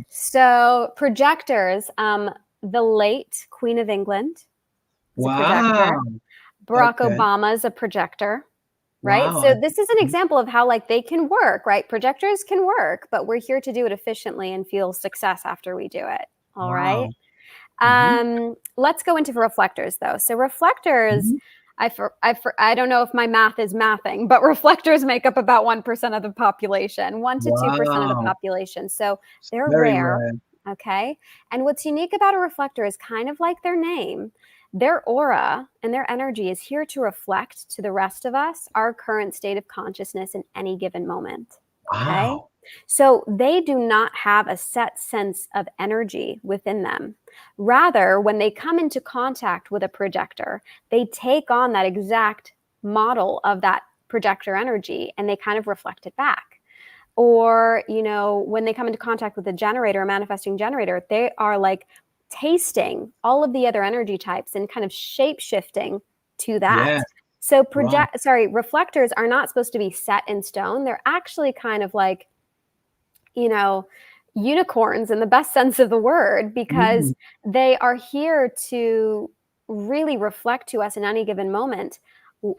So projectors, the late Queen of England is a projector. Barack Obama is a projector, right? So this is an example of how they can work, right? Projectors can work, but we're here to do it efficiently and feel success after we do it. All right. Let's go into reflectors though. So reflectors, I don't know if my math is mathing, but reflectors make up about 1% of the population, 1 to 2% of the population. So they're rare. Okay. And what's unique about a reflector is kind of like their name. Their aura and their energy is here to reflect to the rest of us our current state of consciousness in any given moment. Okay. So they do not have a set sense of energy within them. Rather, when they come into contact with a projector, they take on that exact model of that projector energy and they kind of reflect it back. Or, you know, when they come into contact with a generator, a manifesting generator, they are like tasting all of the other energy types and kind of shape shifting to that. Yeah. So Right. reflectors are not supposed to be set in stone. They're actually kind of like, you know, unicorns in the best sense of the word, because they are here to really reflect to us in any given moment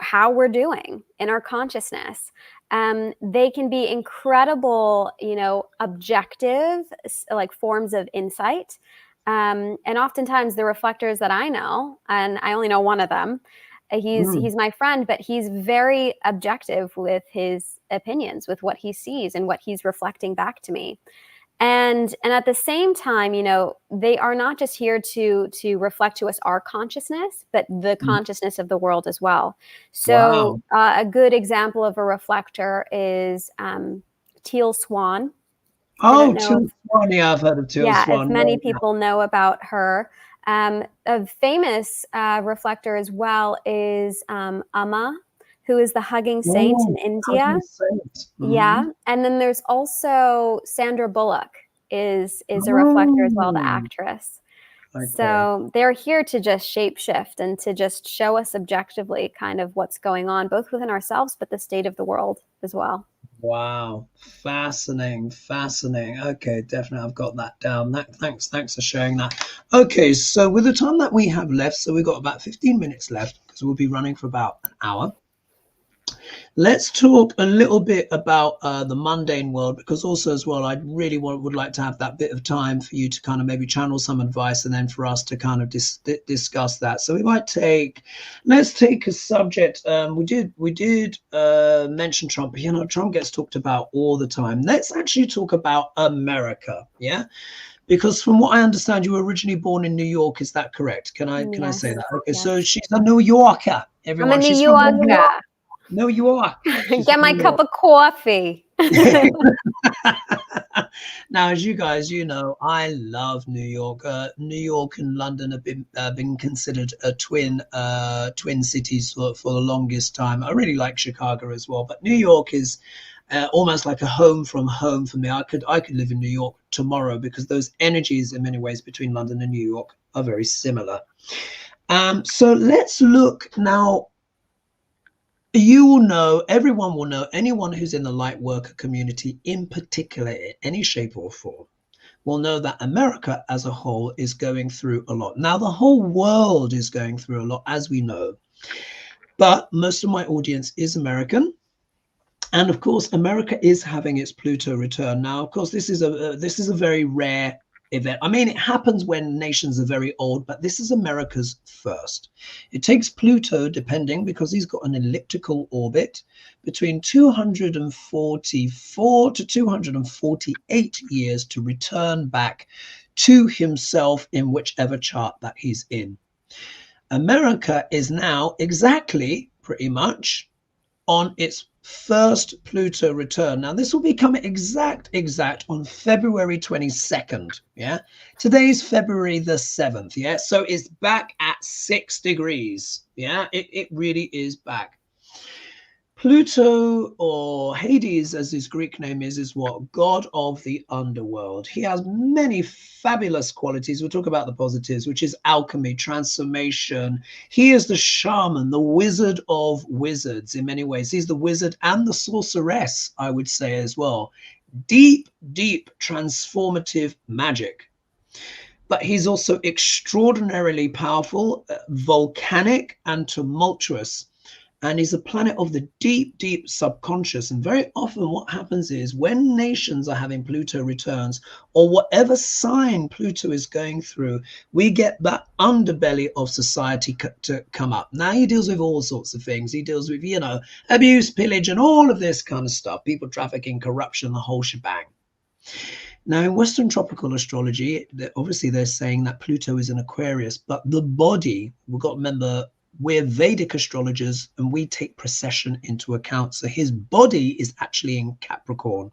how we're doing in our consciousness. They can be incredible, you know, objective, like forms of insight. And oftentimes the reflectors that I know, and I only know one of them, he's my friend, but he's very objective with his opinions, with what he sees and what he's reflecting back to me. And at the same time, you know, they are not just here to reflect to us our consciousness, but the consciousness of the world as well. So a good example of a reflector is Teal Swan. I don't Oh, know Teal Swan. Yeah, I've heard of Teal if Swan. many people know about her. A famous reflector as well is Amma, who is the hugging saint in India. Yeah, and then there's also Sandra Bullock is a reflector as well, the actress. Okay. So they're here to just shapeshift and to just show us objectively kind of what's going on, both within ourselves, but the state of the world as well. Wow, fascinating, fascinating. Okay, definitely, I've got that down. Thanks for sharing that. Okay, so with the time that we have left, so we've got about 15 minutes left because we'll be running for about an hour. Let's talk a little bit about the mundane world, because also as well, I really would like to have that bit of time for you to kind of maybe channel some advice and then for us to kind of discuss that. So we might let's take a subject. We did mention Trump, but you know, Trump gets talked about all the time. Let's actually talk about America. Yeah. Because from what I understand, you were originally born in New York. Is that correct? Can I say that? Okay. Yes. So she's a New Yorker. Everyone. I'm a New Yorker. No, you are. Get my cup of coffee. Now, as you guys, you know, I love New York. New York and London have been considered twin cities for the longest time. I really like Chicago as well, but New York is almost like a home from home for me. I could live in New York tomorrow because those energies, in many ways, between London and New York are very similar. So let's look now. You will know, everyone will know, anyone who's in the Lightworker community in particular, in any shape or form, will know that America as a whole is going through a lot. Now, the whole world is going through a lot, as we know, but most of my audience is American. And of course, America is having its Pluto return. Now, of course, this is a very rare event. I mean, it happens when nations are very old, but this is America's first. It takes Pluto, depending, because he's got an elliptical orbit, between 244 to 248 years to return back to himself in whichever chart that he's in. America is now exactly, pretty much, on its first Pluto return. Now, this will become exact on February 22nd. Yeah. Today's February the 7th. Yeah. So it's back at 6 degrees. Yeah. It really is back. Pluto, or Hades as his Greek name is what? God of the underworld. He has many fabulous qualities. We'll talk about the positives, which is alchemy, transformation. He is the shaman, the wizard of wizards in many ways. He's the wizard and the sorceress, I would say as well. Deep, deep transformative magic. But he's also extraordinarily powerful, volcanic and tumultuous. And he's a planet of the deep, deep subconscious. And very often what happens is when nations are having Pluto returns, or whatever sign Pluto is going through, we get that underbelly of society to come up. Now, he deals with all sorts of things. He deals with, you know, abuse, pillage, and all of this kind of stuff. People trafficking, corruption, the whole shebang. Now, in Western tropical astrology, obviously they're saying that Pluto is in Aquarius, but the body, we've got to remember, we're Vedic astrologers and we take precession into account. So his body is actually in Capricorn.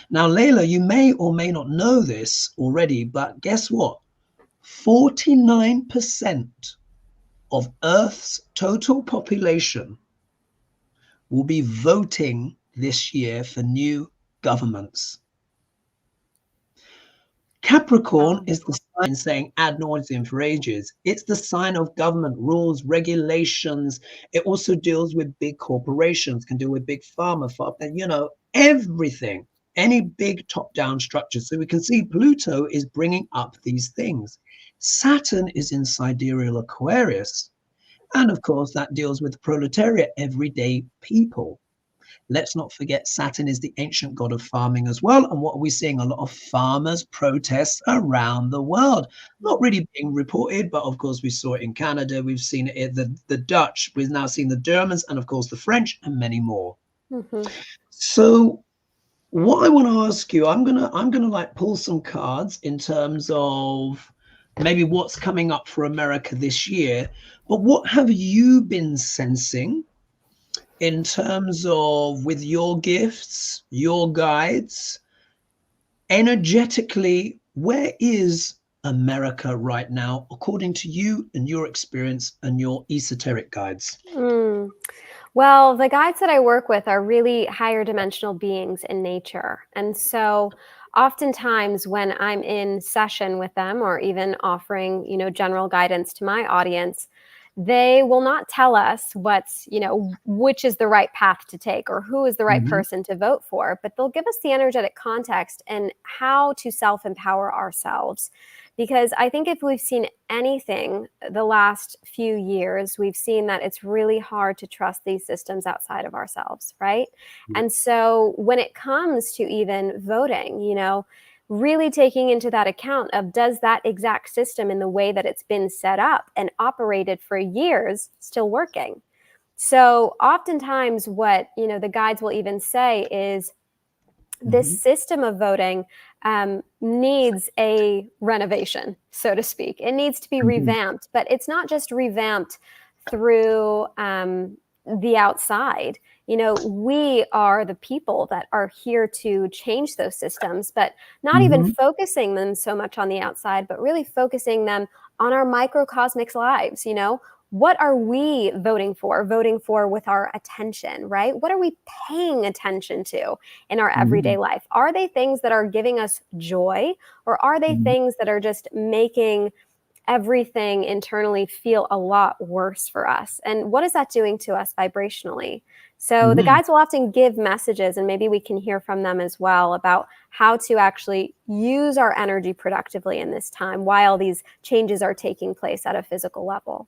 Now, Layla, you may or may not know this already, but guess what? 49% of Earth's total population will be voting this year for new governments. Capricorn is the sign saying ad nauseum for ages. It's the sign of government rules, regulations. It also deals with big corporations, can deal with big pharma, you know, everything, any big top-down structure. So we can see Pluto is bringing up these things. Saturn is in sidereal Aquarius. And of course, that deals with the proletariat, everyday people. Let's not forget Saturn is the ancient god of farming as well. And what are we seeing? A lot of farmers' protests around the world. Not really being reported, but of course we saw it in Canada. We've seen it in the Dutch. We've now seen the Germans and of course the French and many more. So what I want to ask you, I'm gonna like pull some cards in terms of maybe what's coming up for America this year. But what have you been sensing in terms of with your gifts, your guides, energetically, where is America right now, according to you and your experience and your esoteric guides? Well, the guides that I work with are really higher dimensional beings in nature. And so oftentimes when I'm in session with them or even offering, you know, general guidance to my audience, they will not tell us what's, you know, which is the right path to take or who is the right person to vote for, but they'll give us the energetic context and how to self-empower ourselves. Because I think if we've seen anything the last few years, we've seen that it's really hard to trust these systems outside of ourselves, right? And so when it comes to even voting, you know, really taking into that account of does that exact system in the way that it's been set up and operated for years still working? So oftentimes what, you know, the guides will even say is this system of voting needs a renovation, so to speak. It needs to be revamped, but it's not just revamped through the outside. You know, we are the people that are here to change those systems, but not even focusing them so much on the outside, but really focusing them on our microcosmic lives. You know, what are we voting for with our attention, right? What are we paying attention to in our everyday life? Are they things that are giving us joy, or are they things that are just making everything internally feel a lot worse for us? And what is that doing to us vibrationally? So the guides will often give messages, and maybe we can hear from them as well about how to actually use our energy productively in this time while these changes are taking place at a physical level.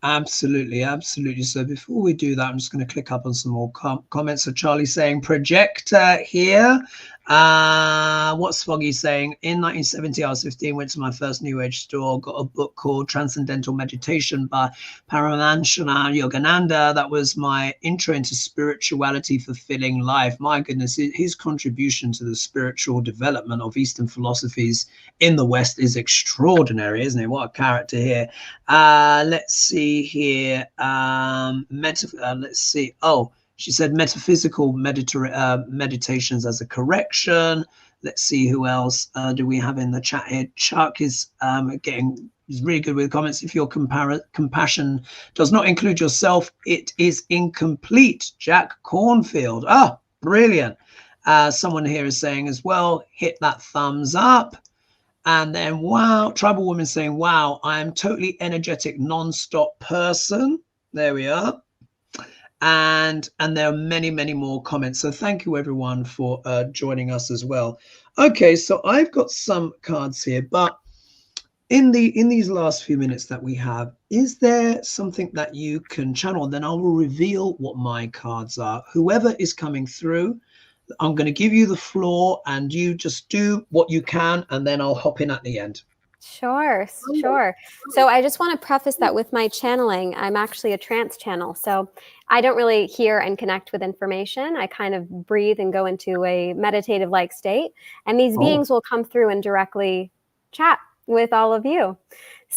Absolutely, absolutely. So before we do that, I'm just going to click up on some more comments. So Charlie saying projector here. What's Foggy saying? In 1970, I was 15, went to my first New Age store, got a book called Transcendental Meditation by Paramahansa Yogananda. That was my intro into spirituality, fulfilling life. My goodness, his contribution to the spiritual development of Eastern philosophies in the West is extraordinary, isn't it? What a character here. Let's see here. Let's see. Oh, she said metaphysical meditations as a correction. Let's see who else do we have in the chat here. Chuck is is really good with comments. If your compassion does not include yourself, it is incomplete. Jack Cornfield. Ah, brilliant. Someone here is saying as well, hit that thumbs up. And then, wow, Tribal Woman saying, wow, I am totally energetic, non-stop person. There we are. And there are many, many more comments. So thank you, everyone, for joining us as well. Okay, so I've got some cards here, but in these last few minutes that we have, is there something that you can channel? Then I will reveal what my cards are. Whoever is coming through, I'm going to give you the floor and you just do what you can, and then I'll hop in at the end. Sure. So I just want to preface that with my channeling, I'm actually a trance channel. So I don't really hear and connect with information. I kind of breathe and go into a meditative-like state. And these beings will come through and directly chat with all of you.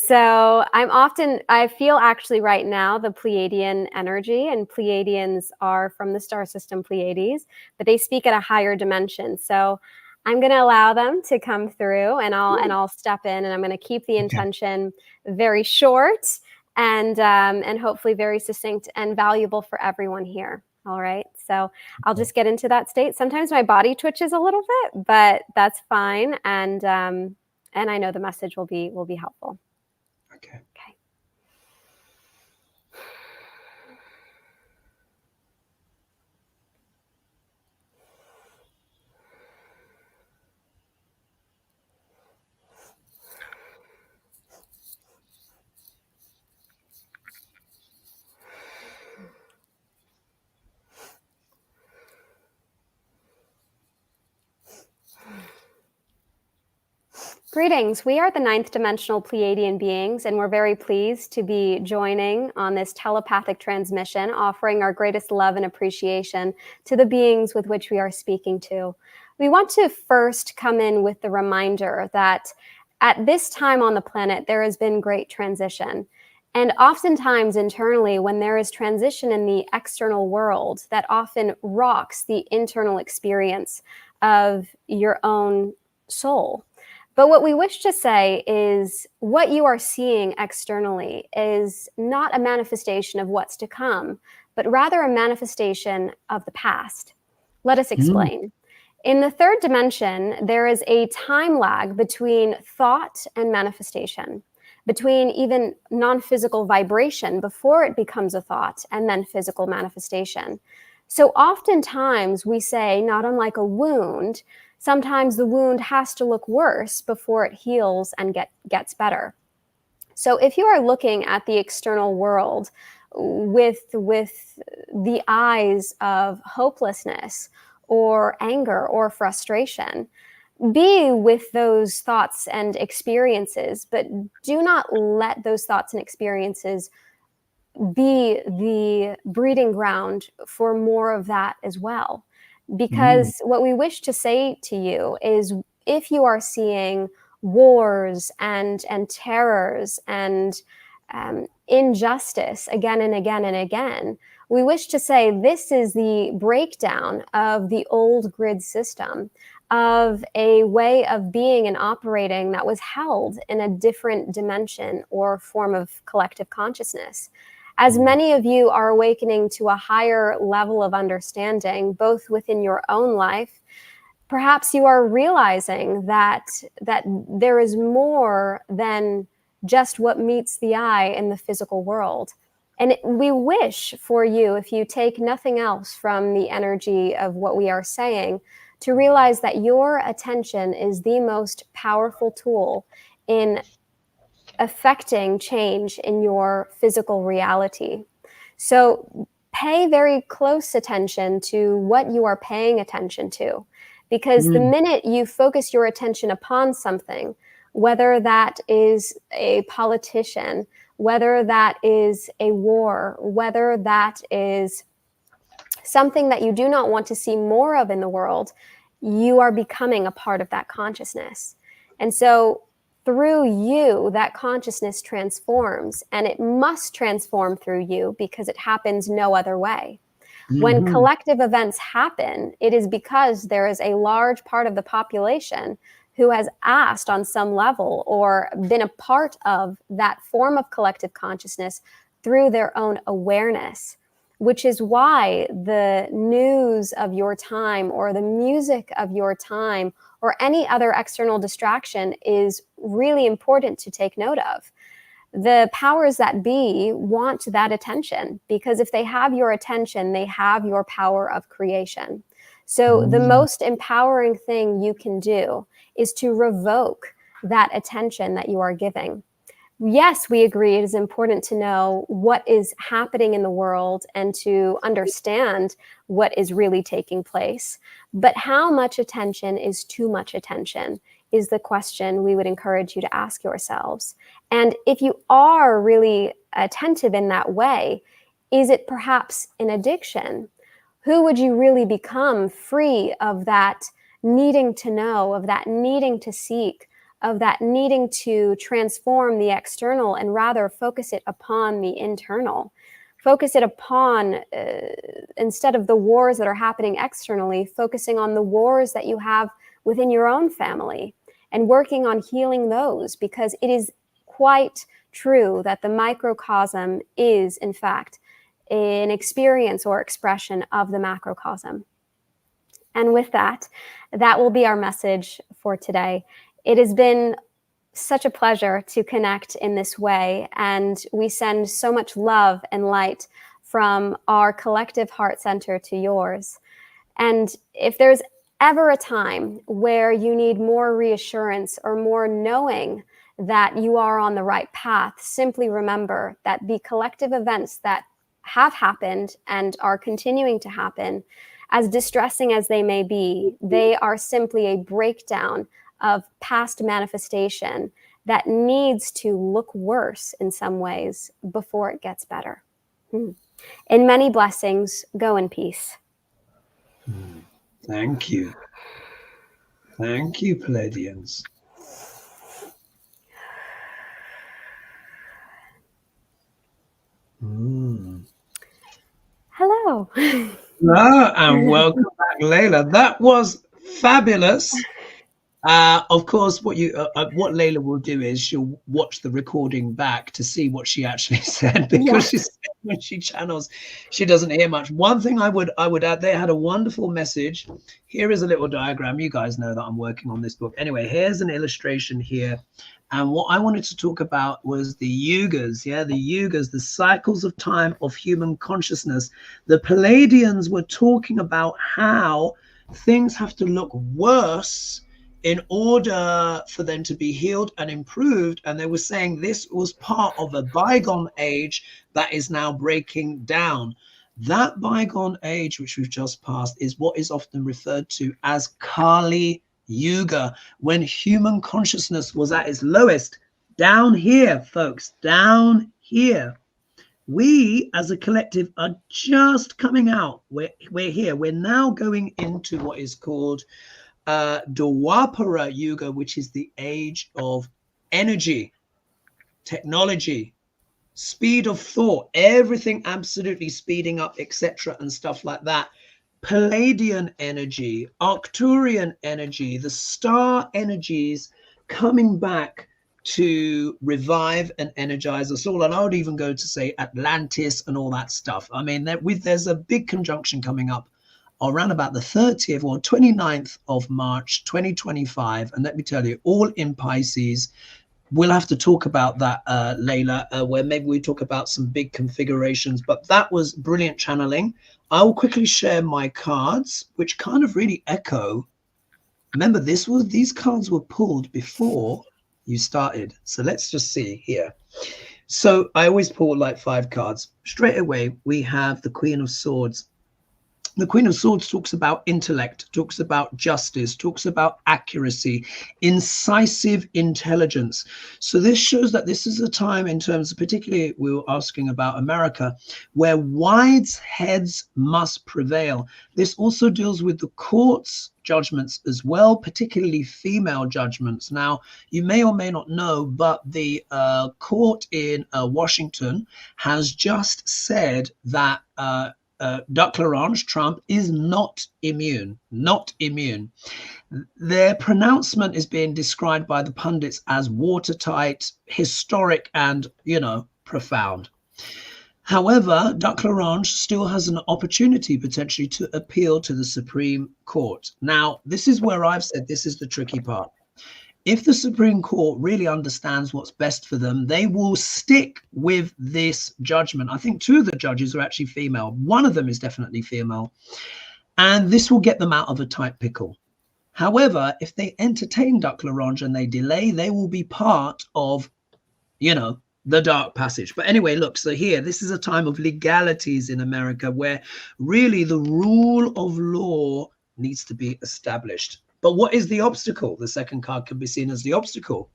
So I feel actually right now the Pleiadian energy, and Pleiadians are from the star system Pleiades, but they speak at a higher dimension. So I'm going to allow them to come through, and I'll step in, and I'm going to keep the intention very short and hopefully very succinct and valuable for everyone here. All right. So I'll just get into that state. Sometimes my body twitches a little bit, but that's fine. And I know the message will be helpful. Okay. Greetings. We are the 9th dimensional Pleiadian beings, and we're very pleased to be joining on this telepathic transmission, offering our greatest love and appreciation to the beings with which we are speaking to. We want to first come in with the reminder that at this time on the planet, there has been great transition. And oftentimes internally, when there is transition in the external world, that often rocks the internal experience of your own soul. But what we wish to say is what you are seeing externally is not a manifestation of what's to come, but rather a manifestation of the past. Let us explain. In the third dimension, there is a time lag between thought and manifestation, between even non-physical vibration before it becomes a thought and then physical manifestation. So oftentimes we say, not unlike a wound, sometimes the wound has to look worse before it heals and gets better. So if you are looking at the external world with the eyes of hopelessness or anger or frustration, be with those thoughts and experiences, but do not let those thoughts and experiences be the breeding ground for more of that as well. Because what we wish to say to you is, if you are seeing wars and terrors and injustice again and again and again, we wish to say this is the breakdown of the old grid system, of a way of being and operating that was held in a different dimension or form of collective consciousness. As many of you are awakening to a higher level of understanding, both within your own life, perhaps you are realizing that there is more than just what meets the eye in the physical world. And we wish for you, if you take nothing else from the energy of what we are saying, to realize that your attention is the most powerful tool in affecting change in your physical reality. So pay very close attention to what you are paying attention to, because the minute you focus your attention upon something, whether that is a politician, whether that is a war, whether that is something that you do not want to see more of in the world, you are becoming a part of that consciousness. And so through you, that consciousness transforms, and it must transform through you because it happens no other way. When collective events happen, it is because there is a large part of the population who has asked on some level or been a part of that form of collective consciousness through their own awareness, which is why the news of your time or the music of your time or any other external distraction is really important to take note of. The powers that be want that attention, because if they have your attention, they have your power of creation. So the most empowering thing you can do is to revoke that attention that you are giving. Yes, we agree it is important to know what is happening in the world and to understand what is really taking place. But how much attention is too much attention is the question we would encourage you to ask yourselves. And if you are really attentive in that way, is it perhaps an addiction? Who would you really become free of that needing to know, of that needing to seek, of that needing to transform the external and rather focus it upon the internal. Focus it upon, instead of the wars that are happening externally, focusing on the wars that you have within your own family and working on healing those, because it is quite true that the microcosm is, in fact, an experience or expression of the macrocosm. And with that, that will be our message for today. It has been such a pleasure to connect in this way, and we send so much love and light from our collective heart center to yours. And if there's ever a time where you need more reassurance or more knowing that you are on the right path, simply remember that the collective events that have happened and are continuing to happen, as distressing as they may be, they are simply a breakdown of past manifestation that needs to look worse in some ways before it gets better. In many blessings, go in peace. Thank you. Thank you, Pleiadians. Hello. Hello, and welcome back, Layla. That was fabulous. Of course, what Layla will do is she'll watch the recording back to see what she actually said, because she said when she channels, she doesn't hear much. One thing I would add, they had a wonderful message. Here is a little diagram. You guys know that I'm working on this book. Anyway, here's an illustration here. And what I wanted to talk about was the yugas, the yugas, the cycles of time of human consciousness. The Pleiadians were talking about how things have to look worse in order for them to be healed and improved. And they were saying this was part of a bygone age that is now breaking down. That bygone age, which we've just passed, is what is often referred to as Kali Yuga, when human consciousness was at its lowest. Down here, folks, down here. We as a collective are just coming out. We're here. We're now going into what is called Dwapara Yuga, which is the age of energy, technology, speed of thought, everything absolutely speeding up, etc., and stuff like that. Pleiadian energy, Arcturian energy, the star energies coming back to revive and energize us all. And I would even go to say Atlantis and all that stuff. I mean, there's a big conjunction coming up around about the 30th or 29th of March 2025. And let me tell you, all in Pisces. We'll have to talk about that, Layla, where maybe we talk about some big configurations. But that was brilliant channeling. I will quickly share my cards, which kind of really echo. Remember, these cards were pulled before you started. So let's just see here. So I always pull like 5 cards. Straight away, we have the Queen of Swords. The Queen of Swords talks about intellect, talks about justice, talks about accuracy, incisive intelligence. So this shows that this is a time, in terms of, particularly we were asking about America, where wise heads must prevail. This also deals with the court's judgments as well, particularly female judgments. Now, you may or may not know, but the court in Washington has just said that Duck L'Orange, Trump, is not immune. Their pronouncement is being described by the pundits as watertight, historic, and, profound. However, Duck L'Orange still has an opportunity potentially to appeal to the Supreme Court. Now, this is where I've said this is the tricky part. If the Supreme Court really understands what's best for them, they will stick with this judgment. I think 2 of the judges are actually female. One of them is definitely female. And this will get them out of a tight pickle. However, if they entertain Duck L'Orange and they delay, they will be part of, the dark passage. But anyway, look, so here, this is a time of legalities in America where really the rule of law needs to be established. But what is the obstacle? The second card can be seen as the obstacle.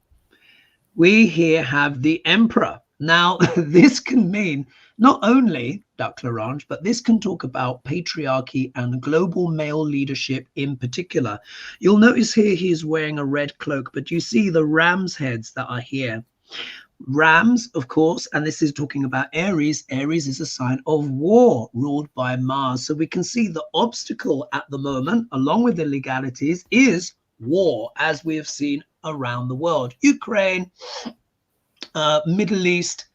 We here have the Emperor. Now, this can mean not only Duck L'Orange, but this can talk about patriarchy and global male leadership in particular. You'll notice here he is wearing a red cloak, but you see the ram's heads that are here. Rams, of course, and this is talking about Aries. Aries is a sign of war ruled by Mars. So we can see the obstacle at the moment, along with the legalities, is war, as we have seen around the world. Ukraine, Middle East,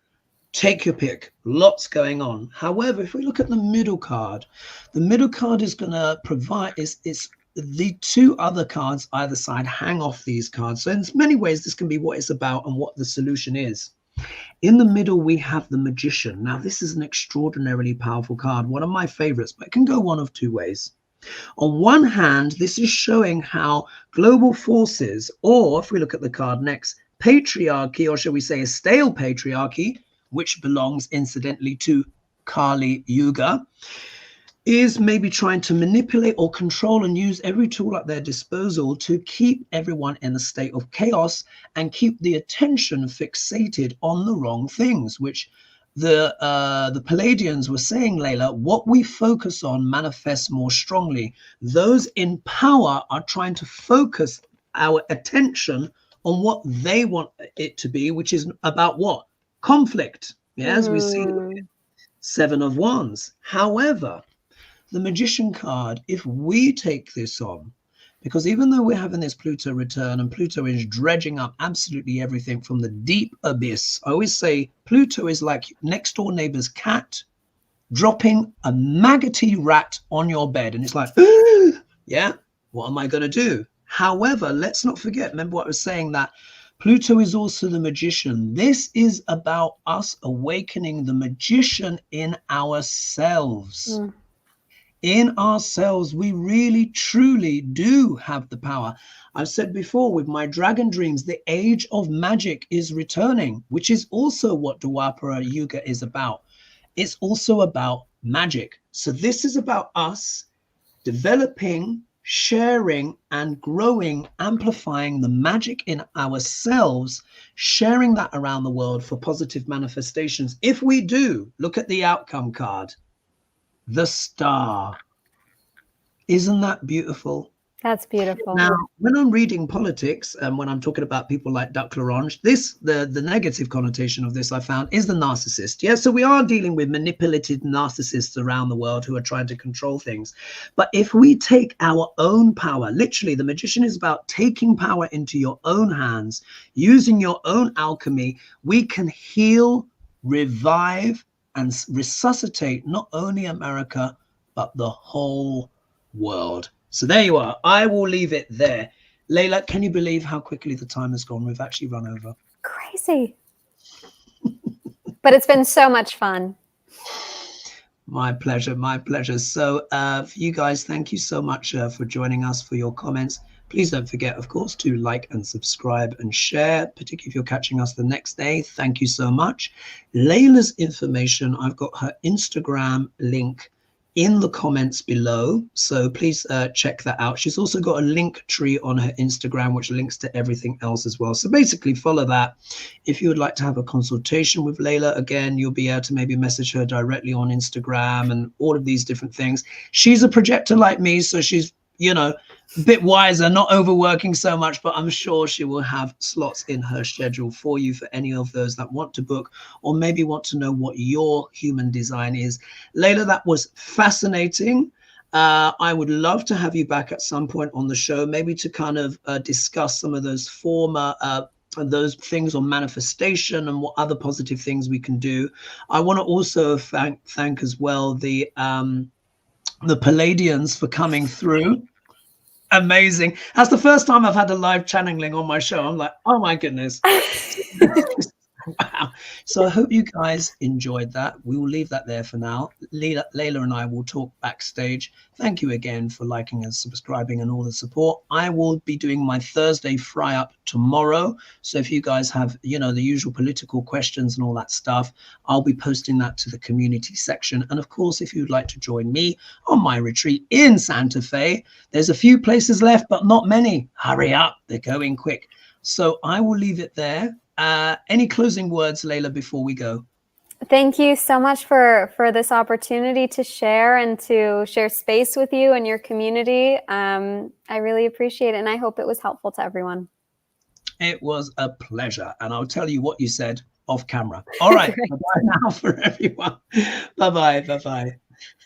take your pick. Lots going on. However, if we look at the middle card is going to provide, it's the two other cards either side hang off these cards. So in many ways, this can be what it's about and what the solution is. In the middle, we have the Magician. Now, this is an extraordinarily powerful card, one of my favorites, but it can go one of two ways. On one hand, this is showing how global forces, or if we look at the card next, patriarchy, or shall we say a stale patriarchy, which belongs incidentally to Kali Yuga, is maybe trying to manipulate or control and use every tool at their disposal to keep everyone in a state of chaos and keep the attention fixated on the wrong things, which the Pleiadians were saying, Layla, what we focus on manifests more strongly. Those in power are trying to focus our attention on what they want it to be, which is about what? Conflict. Yes, we see the Seven of Wands. However, the Magician card, if we take this on, because even though we're having this Pluto return and Pluto is dredging up absolutely everything from the deep abyss, I always say Pluto is like next door neighbor's cat dropping a maggoty rat on your bed. And it's like, yeah, what am I going to do? However, let's not forget, remember what I was saying, that Pluto is also the Magician. This is about us awakening the Magician in ourselves. In ourselves, we really, truly do have the power. I've said before with my dragon dreams, the age of magic is returning, which is also what Dwapara Yuga is about. It's also about magic. So this is about us developing, sharing, and growing, amplifying the magic in ourselves, sharing that around the world for positive manifestations. If we do, look at the outcome card. The Star. Isn't that beautiful? That's beautiful. Now, when I'm reading politics and when I'm talking about people like Duck L'Orange, the negative connotation of this I found is the narcissist. Yeah, so we are dealing with manipulated narcissists around the world who are trying to control things. But if we take our own power, literally, the Magician is about taking power into your own hands, using your own alchemy, we can heal, revive, and resuscitate not only America, but the whole world. So there you are. I will leave it there. Layla, can you believe how quickly the time has gone? We've actually run over. Crazy. But it's been so much fun. My pleasure. My pleasure. So for you guys, thank you so much for joining us, for your comments. Please don't forget, of course, to like and subscribe and share, particularly if you're catching us the next day. Thank you so much. Layla's information, I've got her Instagram link in the comments below. So please check that out. She's also got a link tree on her Instagram, which links to everything else as well. So basically follow that. If you would like to have a consultation with Layla, again, you'll be able to maybe message her directly on Instagram and all of these different things. She's a projector like me, so she's, you know, a bit wiser, not overworking so much, but I'm sure she will have slots in her schedule for you for any of those that want to book or maybe want to know what your human design is. Layla, that was fascinating. I would love to have you back at some point on the show, maybe to kind of discuss some of those former those things on manifestation and what other positive things we can do. I want to also thank as well the Pleiadians for coming through. Amazing. That's the first time I've had a live channeling on my show. I'm like, oh my goodness. Wow. So I hope you guys enjoyed that. We will leave that there for now. Layla and I will talk backstage. Thank you again for liking and subscribing and all the support. I will be doing my Thursday fry up tomorrow. So if you guys have, you know, the usual political questions and all that stuff, I'll be posting that to the community section. And of course, if you'd like to join me on my retreat in Santa Fe, there's a few places left, but not many. Hurry up. They're going quick. So I will leave it there. Any closing words, Layla, before we go? Thank you so much for this opportunity to share and to share space with you and your community. I really appreciate it, and I hope it was helpful to everyone. It was a pleasure, and I'll tell you what you said off camera. All right, bye now for everyone. Bye-bye.